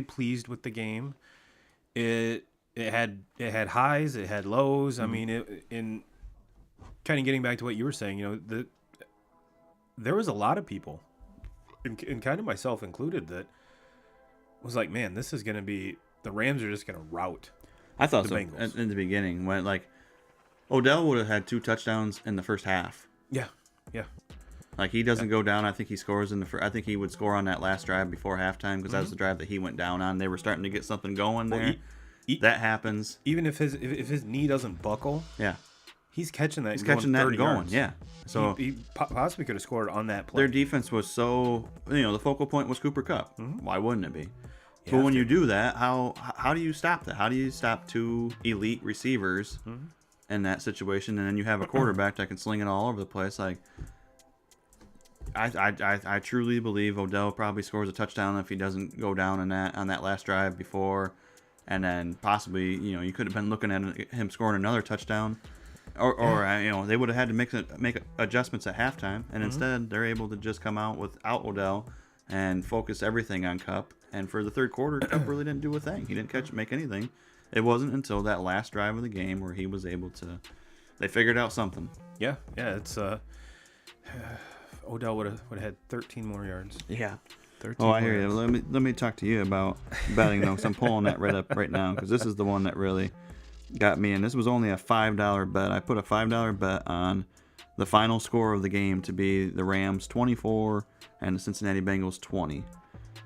pleased with the game. It had highs, it had lows. I mean, in kind of getting back to what you were saying, there was a lot of people, and kind of myself included, that was like, man, this is going to be the Rams are just going to rout. I thought the so Bengals. in the beginning when like Odell would have had 2 touchdowns in the first half. Yeah, yeah. Like he doesn't go down. I think he scores in the first. I think he would score on that last drive before halftime because that Mm-hmm. was the drive that he went down on. They were starting to get something going there. That happens. Even if his knee doesn't buckle, Yeah, he's catching that. he's and going catching that 30 and going. yards. Yeah. So he possibly could have scored on that play. their defense was so the focal point was Cooper Kupp. Why wouldn't it be? You But have when to. you do that, how do you stop that? How do you stop 2 elite receivers in that situation, and then you have a quarterback that can sling it all over the place? Like, I truly believe Odell probably scores a touchdown if he doesn't go down on that last drive before, and then possibly you could have been looking at him scoring another touchdown, or they would have had to make adjustments at halftime, and instead they're able to just come out without Odell and focus everything on Kupp. And for the third quarter, Kupp really didn't do a thing. He didn't make anything. It wasn't until that last drive of the game where he was able to. They figured out something. Yeah. It's Odell would have had 13 more yards. Yeah. 13 Oh, I more hear you. yards. Let me talk to you about betting though. 'Cause I'm pulling that right up right now because this is the one that really got me. And this was only a $5 bet. I put a $5 bet on the final score of the game to be the Rams 24 and the Cincinnati Bengals 20,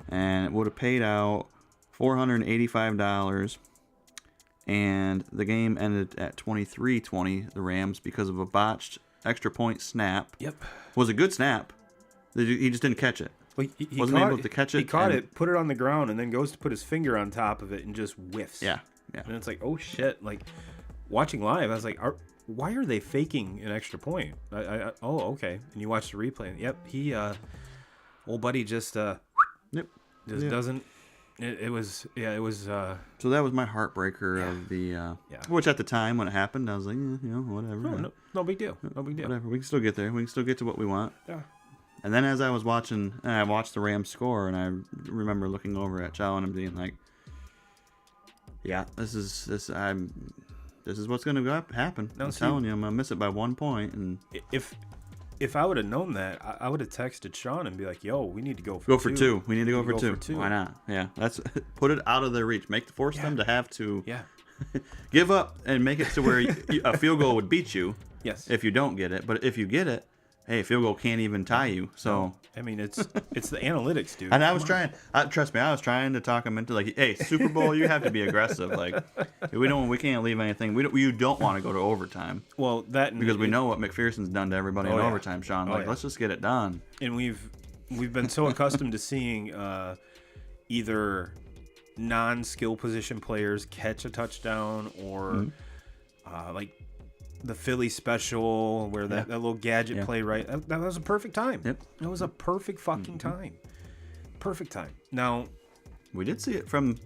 and it would have paid out $485. And the game ended at 23-20, the Rams, because of a botched extra point snap. Yep. Was a good snap. He just didn't catch it. Well, he Wasn't caught able to catch it. He caught and- it, put it on the ground, and then goes to put his finger on top of it and just whiffs. Yeah. And it's like, oh shit! Like watching live, I was like, why are they faking an extra point? Oh, okay. And you watch the replay. And, yep, he, old buddy, just Yep. doesn't. It was. So that was my heartbreaker of the. Which at the time when it happened, I was like, whatever. No big deal. No big deal. Whatever. We can still get there. We can still get to what we want. Yeah. And then as I was watching, and I watched the Rams score, and I remember looking over at Chow and being like, "Yeah, this is what's going to happen." Now, I'm see- telling you, I'm gonna miss it by 1 point, and If I would have known that, I would have texted Sean and be like, "Yo, we need to go for go for two. We need to go for two. for two. Why not? Yeah, that's put it out of their reach. Force them to have to Yeah. give up and make it to where a field goal would beat you. Yes. If you don't get it, but if you get it, hey, field goal can't even tie you. So. I mean, it's the analytics, dude. And I was trying. Trust me, I was trying to talk him into like, hey, Super Bowl, you have to be aggressive. Like, we can't leave anything. You don't want to go to overtime. Well, that because we know what McPherson's done to everybody in yeah. overtime, Sean. Like, let's just get it done. And we've been so accustomed to seeing either non-skill position players catch a touchdown or like the Philly special where that little gadget play, right? That was a perfect time. Yep. That was a perfect fucking time. Perfect time. Now, we did see it from.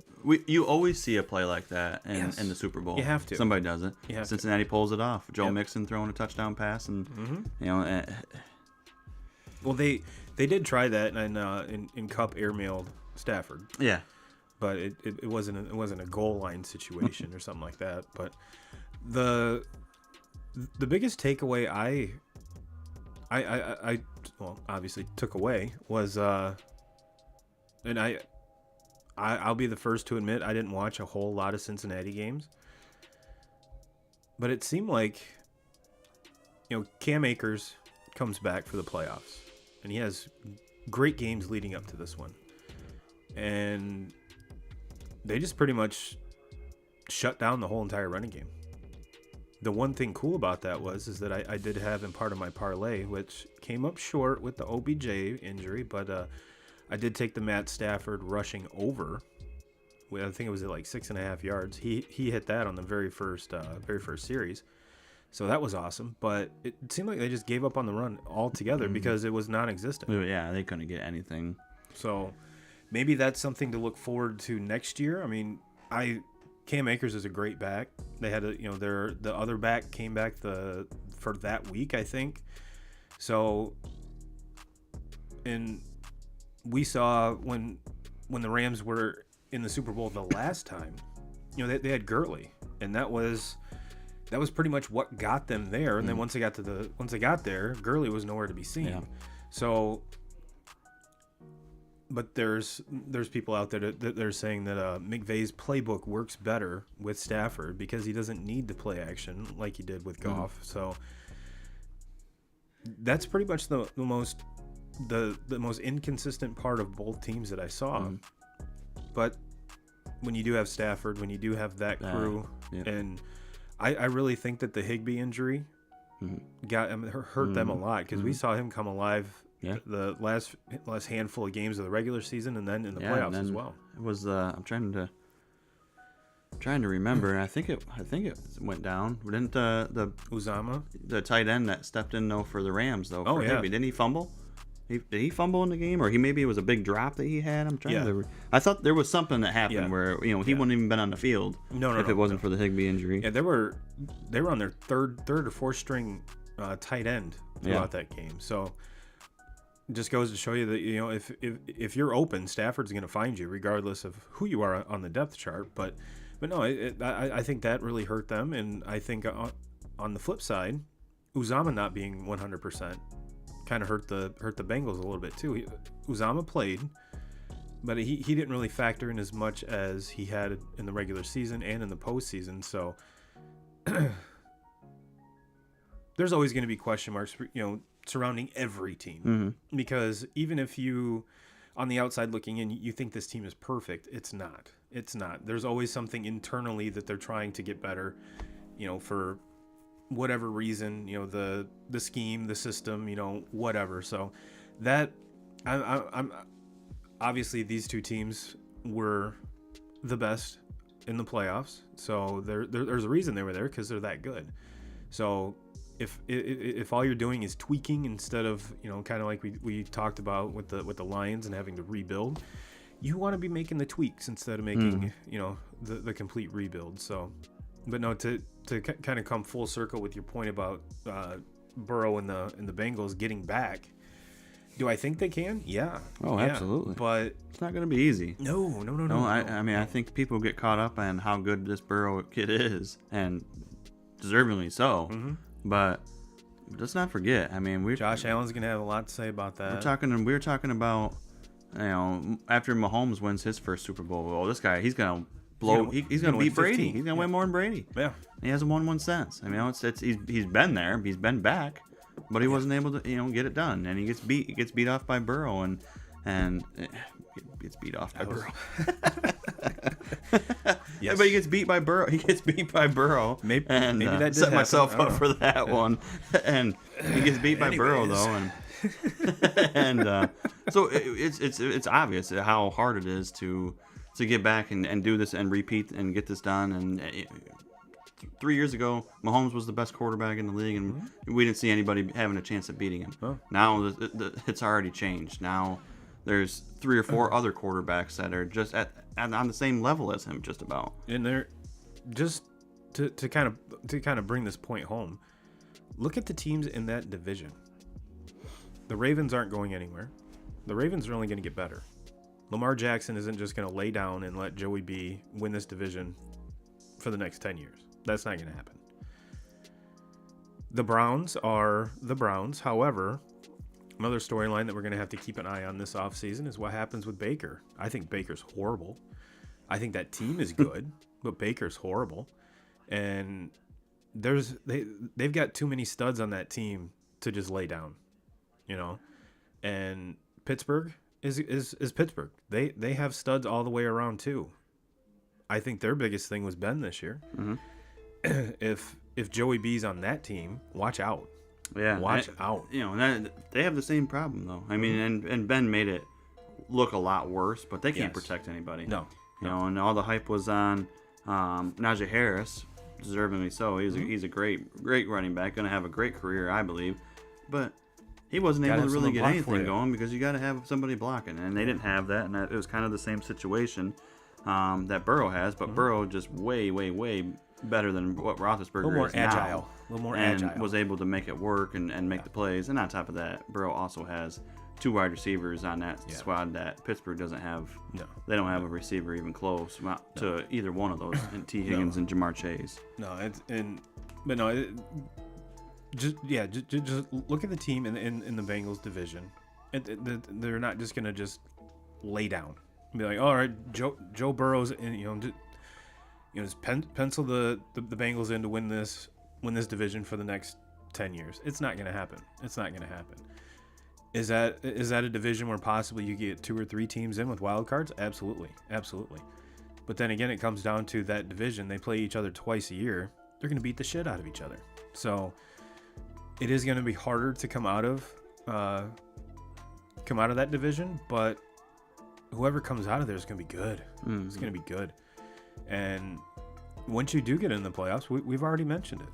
You always see a play like that in the Super Bowl. You have to. Somebody does it. You have to. Cincinnati pulls it off. Joe Mixon throwing a touchdown pass, and well, they did try that in Cup airmailed Stafford. Yeah. But it wasn't a goal line situation or something like that. But the biggest takeaway I well obviously took away was and I'll be the first to admit I didn't watch a whole lot of Cincinnati games, but it seemed like Cam Akers comes back for the playoffs and he has great games leading up to this one, and they just pretty much shut down the whole entire running game. The one thing cool about that is that I did have in part of my parlay, which came up short with the OBJ injury, but I did take the Matt Stafford rushing over. I think it was at like 6.5 yards. He hit that on the very first series, so that was awesome. But it seemed like they just gave up on the run altogether because it was non-existent. Yeah, they couldn't get anything. So maybe that's something to look forward to next year. I mean, Cam Akers is a great back. They had the other back came back for that week, I think. So, and we saw when the Rams were in the Super Bowl the last time, they had Gurley, and that was pretty much what got them there. And then once they got there, Gurley was nowhere to be seen. Yeah. So but there's people out there that they're saying that McVay's playbook works better with Stafford because he doesn't need to play action like he did with Goff. So that's pretty much the most inconsistent part of both teams that I saw. But when you do have Stafford, when you do have that crew, and I really think that the Higbee injury hurt them a lot because we saw him come alive the last handful of games of the regular season and then in the playoffs as well. It was I'm trying to remember. I think it went down. Didn't the Uzama, the tight end that stepped in though for the Rams though? Oh yeah. Didn't he fumble? Did he fumble in the game, or maybe it was a big drop that he had? I'm trying to. I thought there was something that happened where he wouldn't even been on the field. If it wasn't for the Higbee injury. Yeah, they were on their third or fourth string tight end throughout that game. So it just goes to show you that if you're open, Stafford's going to find you regardless of who you are on the depth chart. But no, I think that really hurt them, and I think on the flip side, Uzama not being 100%. Kind of hurt the Bengals a little bit too. Uzama played, but he didn't really factor in as much as he had in the regular season and in the postseason. So there's always going to be question marks, surrounding every team, because even if you, on the outside looking in, you think this team is perfect, it's not. It's not. There's always something internally that they're trying to get better, for whatever reason, the scheme, the system, whatever. So that I'm obviously these two teams were the best in the playoffs. So there's a reason they were there, because they're that good. So if all you're doing is tweaking instead of, kind of like we talked about with the Lions and having to rebuild, you want to be making the tweaks instead of making, the complete rebuild. So, but no, to kind of come full circle with your point about Burrow and the Bengals getting back, do I think they can? Yeah. Oh, yeah. Absolutely. But it's not going to be easy. No. I think people get caught up on how good this Burrow kid is, and deservingly so. But let's not forget. Josh Allen's going to have a lot to say about that. We're talking about, after Mahomes wins his first Super Bowl. This guy, he's going to blow. He's going to beat Brady. He's going to win more than Brady. Yeah. He hasn't won one since. He's been there. He's been back, but he wasn't able to get it done. And he gets beat. He gets beat off by Burrow, and gets beat off by Burrow. Yes. But he gets beat by Burrow. Maybe that did set myself up for that one. And he gets beat by Burrow though, and so it's obvious how hard it is to get back and do this and repeat and get this done. And 3 years ago, Mahomes was the best quarterback in the league, and we didn't see anybody having a chance at beating him. Oh. Now it's already changed. Now there's 3 or 4 other quarterbacks that are just on the same level as him, just about. And they're just to kind of bring this point home. Look at the teams in that division. The Ravens aren't going anywhere. The Ravens are only going to get better. Lamar Jackson isn't just going to lay down and let Joey B win this division for the next 10 years. That's not going to happen. The Browns are the Browns. However, another storyline that we're going to have to keep an eye on this offseason is what happens with Baker. I think Baker's horrible. I think that team is good, but Baker's horrible. And they've got too many studs on that team to just lay down, And Pittsburgh is Pittsburgh. They have studs all the way around too. I think their biggest thing was Ben this year. If Joey B's on that team, watch out. Yeah, watch out. They have the same problem though. And Ben made it look a lot worse, but they can't protect anybody. No. And all the hype was on Najee Harris, deservingly so. He's a great running back, going to have a great career, I believe. But he wasn't able to really get anything going because you got to have somebody blocking, and they didn't have that. And it was kind of the same situation that Burrow has, but Burrow just way, way, way better than what Roethlisberger is now. A little more agile. Was able to make it work and make the plays. And on top of that, Burrow also has 2 wide receivers on that squad that Pittsburgh doesn't have. No. They don't have a receiver even close to either one of those, and T. Higgins and Jamar Chase. Just look at the team in the Bengals division. They're not just going to just lay down. Be like, all right, Joe Burrow's, and just pencil the Bengals in to win this division for the next 10 years. It's not going to happen. It's not going to happen. Is that a division where possibly you get 2 or 3 teams in with wild cards? Absolutely. Absolutely. But then again, it comes down to that division. They play each other twice a year. They're going to beat the shit out of each other. So it is going to be harder to come out of that division, but whoever comes out of there is going to be good. Mm-hmm. It's going to be good. And once you do get in the playoffs, we've already mentioned it.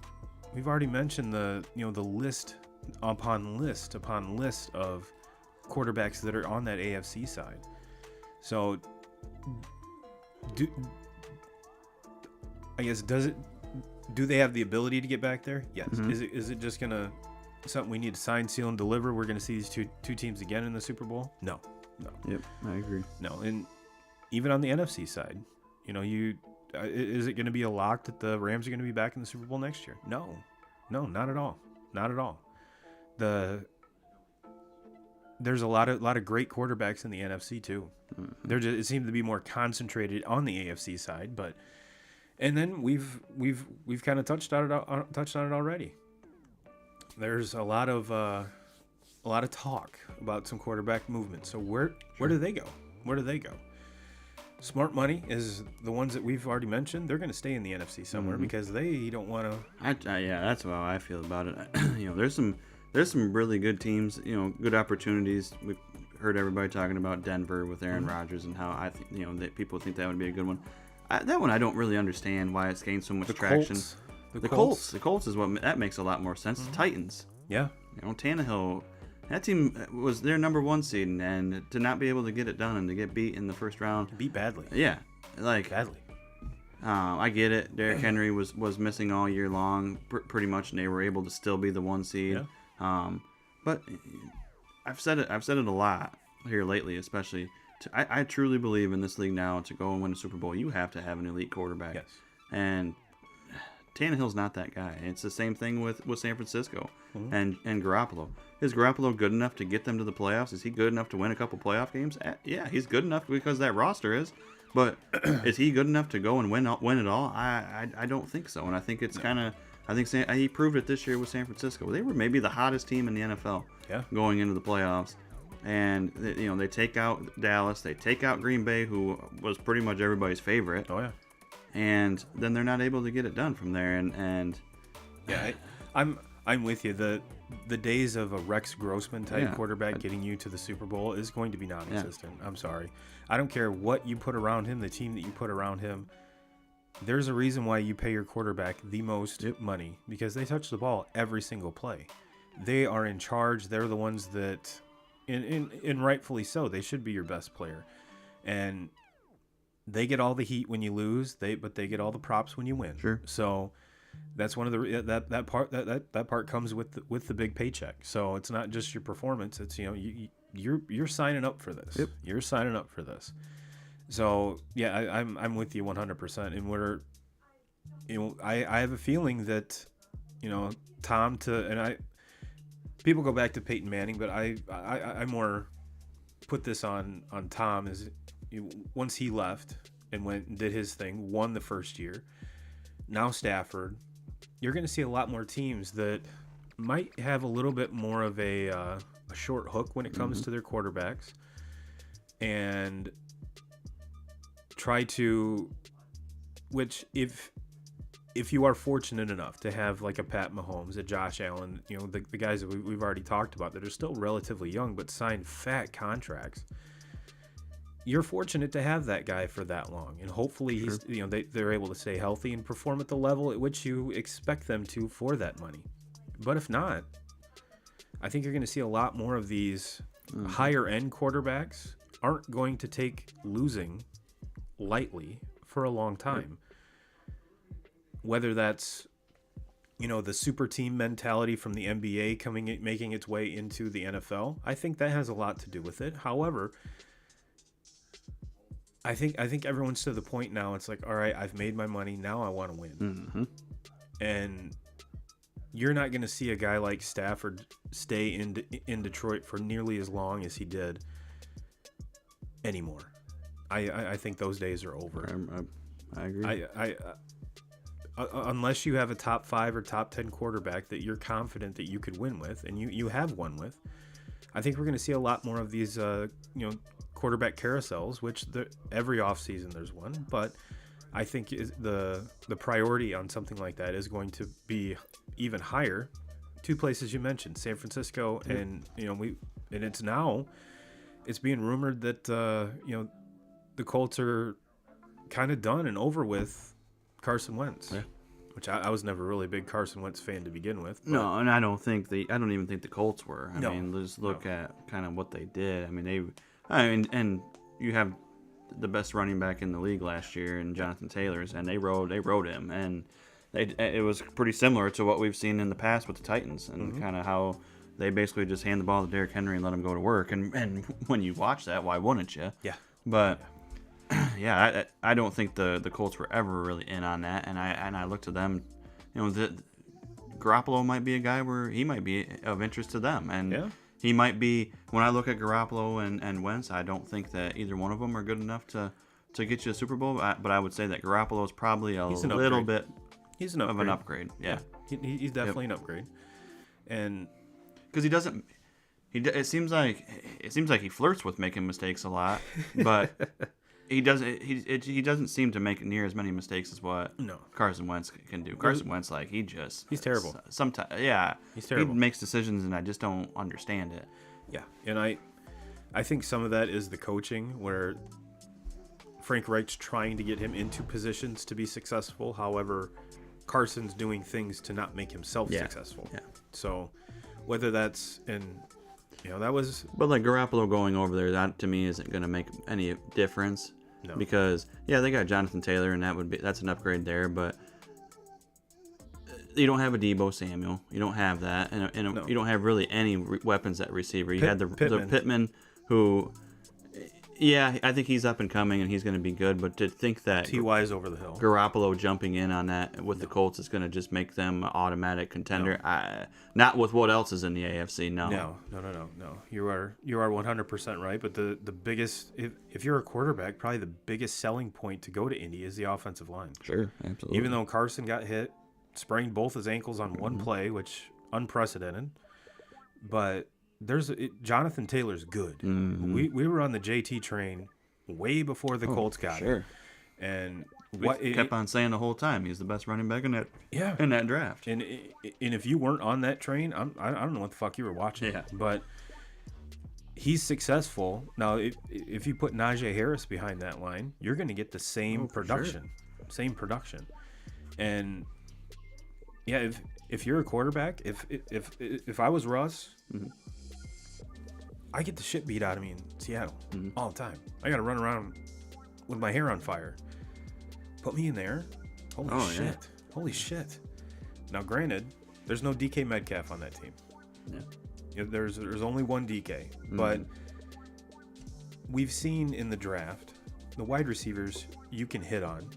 We've already mentioned the list upon list of quarterbacks that are on that AFC side. So, do they have the ability to get back there? Yes. Mm-hmm. Is it just gonna something we need to sign, seal, and deliver? We're gonna see these two teams again in the Super Bowl? No. Yep, I agree. No, and even on the NFC side, is it going to be a lock that the Rams are going to be back in the Super Bowl next year? No, not at all. Not at all. There's a lot of great quarterbacks in the NFC too. Mm-hmm. It seems to be more concentrated on the AFC side, and then we've kind of touched on it already. There's a lot of talk about some quarterback movement. So where do they go? Where do they go? Smart money is the ones that we've already mentioned. They're going to stay in the NFC somewhere because they don't want to. Yeah, that's how I feel about it. There's some really good teams. Good opportunities. We've heard everybody talking about Denver with Aaron Rodgers and how I think that people think that would be a good one. That one I don't really understand why it's gained so much traction. The Colts is what that makes a lot more sense. Mm-hmm. The Titans. Yeah. Tannehill. That team was their number 1 seed, and to not be able to get it done and to get beat in the first round. Beat badly. Yeah. Badly. I get it. Derrick Henry was missing all year long, pretty much, and they were able to still be the 1 seed. Yeah. But I've said it a lot here lately, especially. I truly believe in this league now, to go and win a Super Bowl, you have to have an elite quarterback. Yes. And Tannehill's not that guy. It's the same thing with San Francisco and Garoppolo. Is Garoppolo good enough to get them to the playoffs? Is he good enough to win a couple playoff games? Yeah, he's good enough because that roster is. But is he good enough to go and win it all? I don't think so. And I think it's kind of. I think he proved it this year with San Francisco. They were maybe the hottest team in the NFL going into the playoffs. And they take out Dallas, they take out Green Bay, who was pretty much everybody's favorite. Oh yeah. And then they're not able to get it done from there, and yeah, I'm with you. The days of a Rex Grossman type quarterback getting you to the Super Bowl is going to be non-existent. Yeah. I'm sorry. I don't care what you put around him, the team that you put around him. There's a reason why you pay your quarterback the most money, because they touch the ball every single play. They are in charge. They're the ones that, and rightfully so, they should be your best player, and they get all the heat when you lose, but they get all the props when you win. Sure. So that's one of the that part comes with the big paycheck. So it's not just your performance. It's you're signing up for this. Yep. You're signing up for this. So yeah, I'm with you 100%. And I have a feeling that people go back to Peyton Manning, but I more put this on Tom is. Once he left and went and did his thing, won the first year, now Stafford, you're going to see a lot more teams that might have a little bit more of a short hook when it comes to their quarterbacks, and try to, which if you are fortunate enough to have like a Pat Mahomes, a Josh Allen, the guys that we've already talked about that are still relatively young but signed fat contracts. You're fortunate to have that guy for that long, and hopefully he's they're able to stay healthy and perform at the level at which you expect them to for that money. But if not, I think you're going to see a lot more of these higher end quarterbacks aren't going to take losing lightly for a long time. Whether that's the super team mentality from the NBA making its way into the NFL, I think that has a lot to do with it. However, I think everyone's to the point now. It's like, all right, I've made my money. Now I want to win. Mm-hmm. And you're not going to see a guy like Stafford stay in Detroit for nearly as long as he did. anymore. I think those days are over. I agree. Unless you have a top 5 or top 10 quarterback that you're confident that you could win with, and you have won with, I think we're going to see a lot more of these, quarterback carousels, which every offseason there's one. But I think the priority on something like that is going to be even higher. 2 places you mentioned, San Francisco, and it's being rumored that the Colts are kind of done and over with Carson Wentz, which I was never really a big Carson Wentz fan to begin with. No, and I don't even think the Colts were. I mean, just look at kind of what they did. I mean, and you have the best running back in the league last year in Jonathan Taylor's, and they rode him, and it was pretty similar to what we've seen in the past with the Titans, and kind of how they basically just hand the ball to Derrick Henry and let him go to work. And when you watch that, why wouldn't you? Yeah. But yeah, I don't think the Colts were ever really in on that, and I look to them, Garoppolo might be a guy where he might be of interest to them, and he might be. When I look at Garoppolo and Wentz, I don't think that either one of them are good enough to get you a Super Bowl, but I would say that Garoppolo is probably a little bit of an upgrade. Yeah. He's definitely an upgrade, and because he doesn't. It seems like he flirts with making mistakes a lot, but he doesn't seem to make near as many mistakes as what Carson Wentz can do. Carson Wentz, he's terrible. Sometimes, he's terrible. He makes decisions, and I just don't understand it. Yeah, and I think some of that is the coaching, where Frank Reich's trying to get him into positions to be successful. However, Carson's doing things to not make himself successful. Yeah. So whether that's that was. But Garoppolo going over there, that to me isn't going to make any difference. No. Because they got Jonathan Taylor, and that's an upgrade there. But you don't have a Deebo Samuel. You don't have that, and you don't have really any weapons at receiver. You had the Pittman, who. Yeah, I think he's up and coming, and he's going to be good. But to think that T.Y.'s over the hill, Garoppolo jumping in on that with the Colts is going to just make them an automatic contender. Not with what else is in the AFC. No. You are 100% right. But the biggest, if you're a quarterback, probably the biggest selling point to go to Indy is the offensive line. Sure, absolutely. Even though Carson got hit, sprained both his ankles on one play, which unprecedented, but. Jonathan Taylor's good. We were on the JT train way before the Colts got it. And we kept on saying the whole time he's the best running back in that draft. And if you weren't on that train, I don't know what the fuck you were watching. Yeah. But he's successful. Now, if you put Najee Harris behind that line, you're going to get the same production. Sure. Same production. And yeah, if you're a quarterback, if I was Russ, I get the shit beat out of me in Seattle all the time. I got to run around with my hair on fire. Put me in there. Holy shit. Yeah. Holy shit. Now, granted, there's no DK Metcalf on that team. Yeah. There's only one DK. But we've seen in the draft, the wide receivers you can hit on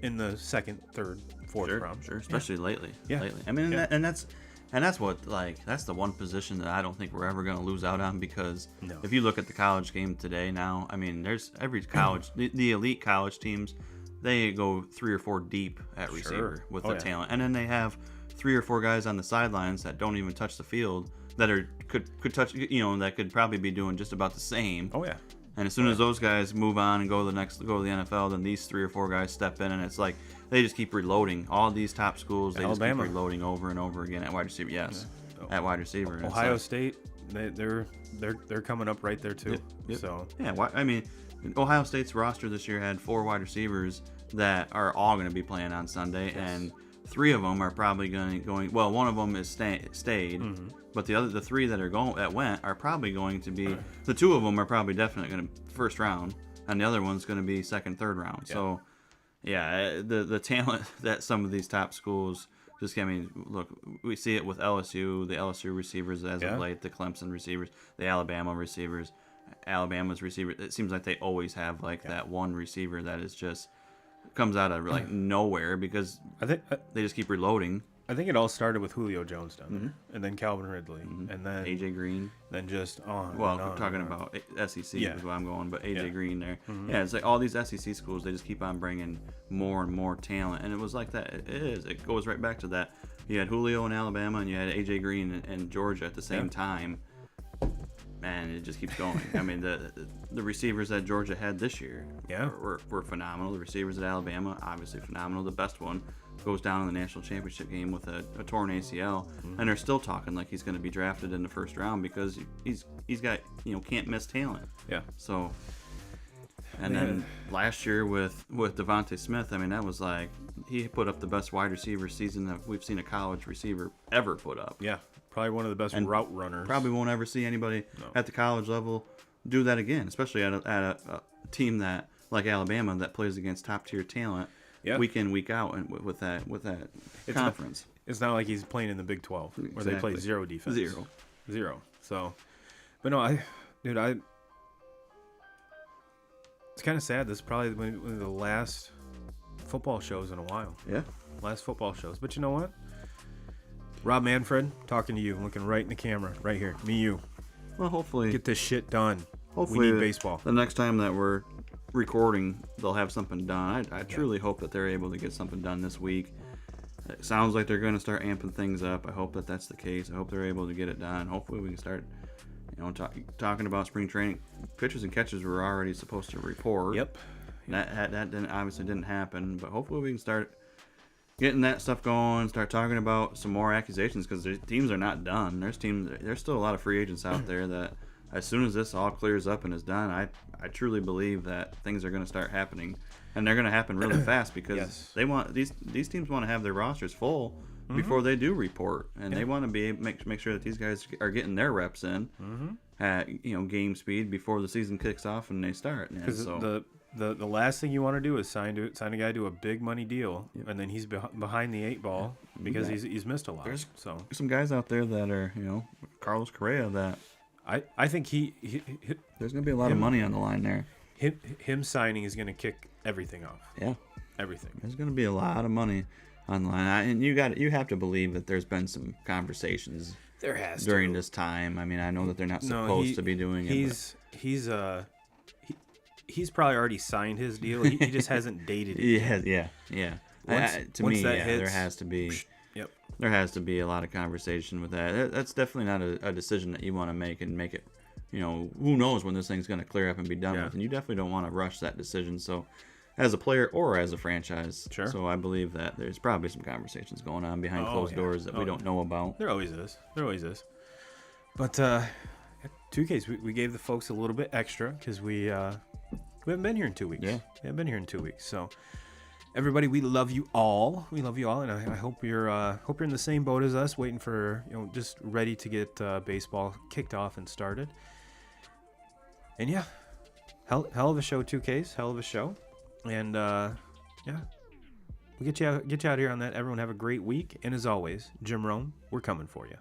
in the second, third, fourth round. Sure, especially lately. Yeah. Lately. I mean, and that's what that's the one position that I don't think we're ever going to lose out on, because if you look at the college game today now, I mean, there's every college, the elite college teams, they go 3 or 4 deep at receiver with the talent, and then they have 3 or 4 guys on the sidelines that don't even touch the field that could touch, that could probably be doing just about the same. Oh yeah. And as soon as those guys move on and go to the NFL, then these 3 or 4 guys step in, and it's like they just keep reloading. All these top schools, they just keep reloading over and over again at wide receiver. Yes, at wide receiver. Ohio State, they're coming up right there too. Yep. So I mean, Ohio State's roster this year had 4 wide receivers that are all going to be playing on Sunday, and 3 of them are probably going. Well, one of them is stayed. But the 3 that went are probably going to be, the 2 of them are probably definitely going to first round, and the other one's going to be second, third round. Yeah. So, the talent that some of these top schools just, I mean, look, we see it with LSU, the LSU receivers as of late, the Clemson receivers, the Alabama receivers, Alabama's receivers. It seems like they always have that one receiver that is just comes out of nowhere, because I think they just keep reloading. I think it all started with Julio Jones down there, and then Calvin Ridley, and then AJ Green. then just on. Well, and on we're talking and on. about SEC Yeah. is where I'm going, but AJ Yeah. Green there. Yeah, it's like all these SEC schools, they just keep on bringing more and more talent, and it was like that. It is. It goes right back to that. You had Julio in Alabama, and you had AJ Green in Georgia at the same time, and it just keeps going. I mean, the receivers that Georgia had this year were phenomenal. The receivers at Alabama, obviously phenomenal. The best one goes down in the national championship game with a torn ACL, and they're still talking like he's going to be drafted in the first round because he's got can't miss talent. Yeah. So, and then last year with Devontae Smith, I mean that was like he put up the best wide receiver season that we've seen a college receiver ever put up. Yeah, probably one of the best route runners. Probably won't ever see anybody at the college level do that again, especially at a team that like Alabama that plays against top tier talent. Yeah. Week in, week out, and with that conference. It's not like he's playing in the Big 12 where they play zero defense. Zero. So, but no, it's kind of sad. This is probably one of the last football shows in a while. Yeah. Last football shows. But you know what? Rob Manfred, talking to you, looking right in the camera, right here. Me, you. Well, hopefully. Get this shit done. Hopefully, we need baseball. The next time that we're recording, they'll have something done. I truly hope that they're able to get something done this week. It sounds like they're going to start amping things up. I hope that that's the case. I hope they're able to get it done. Hopefully we can start talking about spring training. Pitchers and catchers were already supposed to report. Yep. That obviously didn't happen, but hopefully we can start getting that stuff going, start talking about some more accusations because the teams are not done. There's still a lot of free agents out there that as soon as this all clears up and is done, I truly believe that things are going to start happening, and they're going to happen really fast because they want these teams want to have their rosters full before they do report, and they want to be make sure that these guys are getting their reps in at game speed before the season kicks off and they start. Because the last thing you want to do is sign a guy to a big money deal, and then he's behind the eight ball because he's missed a lot. There's some guys out there that are Carlos Correa that. I think there's going to be a lot of money on the line there. Him signing is going to kick everything off. Yeah. Everything. There's going to be a lot of money on the line. And you have to believe that there's been some conversations there has during this time. I mean, I know that they're not supposed to be doing it. He's probably already signed his deal. He just hasn't dated it. Yeah. Once hits, there has to be. Yep. There has to be a lot of conversation with that. That's definitely not a decision that you want to make and make it, who knows when this thing's going to clear up and be done with. And you definitely don't want to rush that decision. So as a player or as a franchise. Sure. So I believe that there's probably some conversations going on behind closed doors that we don't know about. There always is. But 2Ks, we gave the folks a little bit extra because we haven't been here in 2 weeks. Yeah. We haven't been here in 2 weeks. So everybody, we love you all. We love you all, and I hope you're in the same boat as us, waiting for just ready to get baseball kicked off and started. And yeah, hell of a show, 2Ks, hell of a show, and we'll get you out here on that. Everyone have a great week, and as always, Jim Rome, we're coming for you.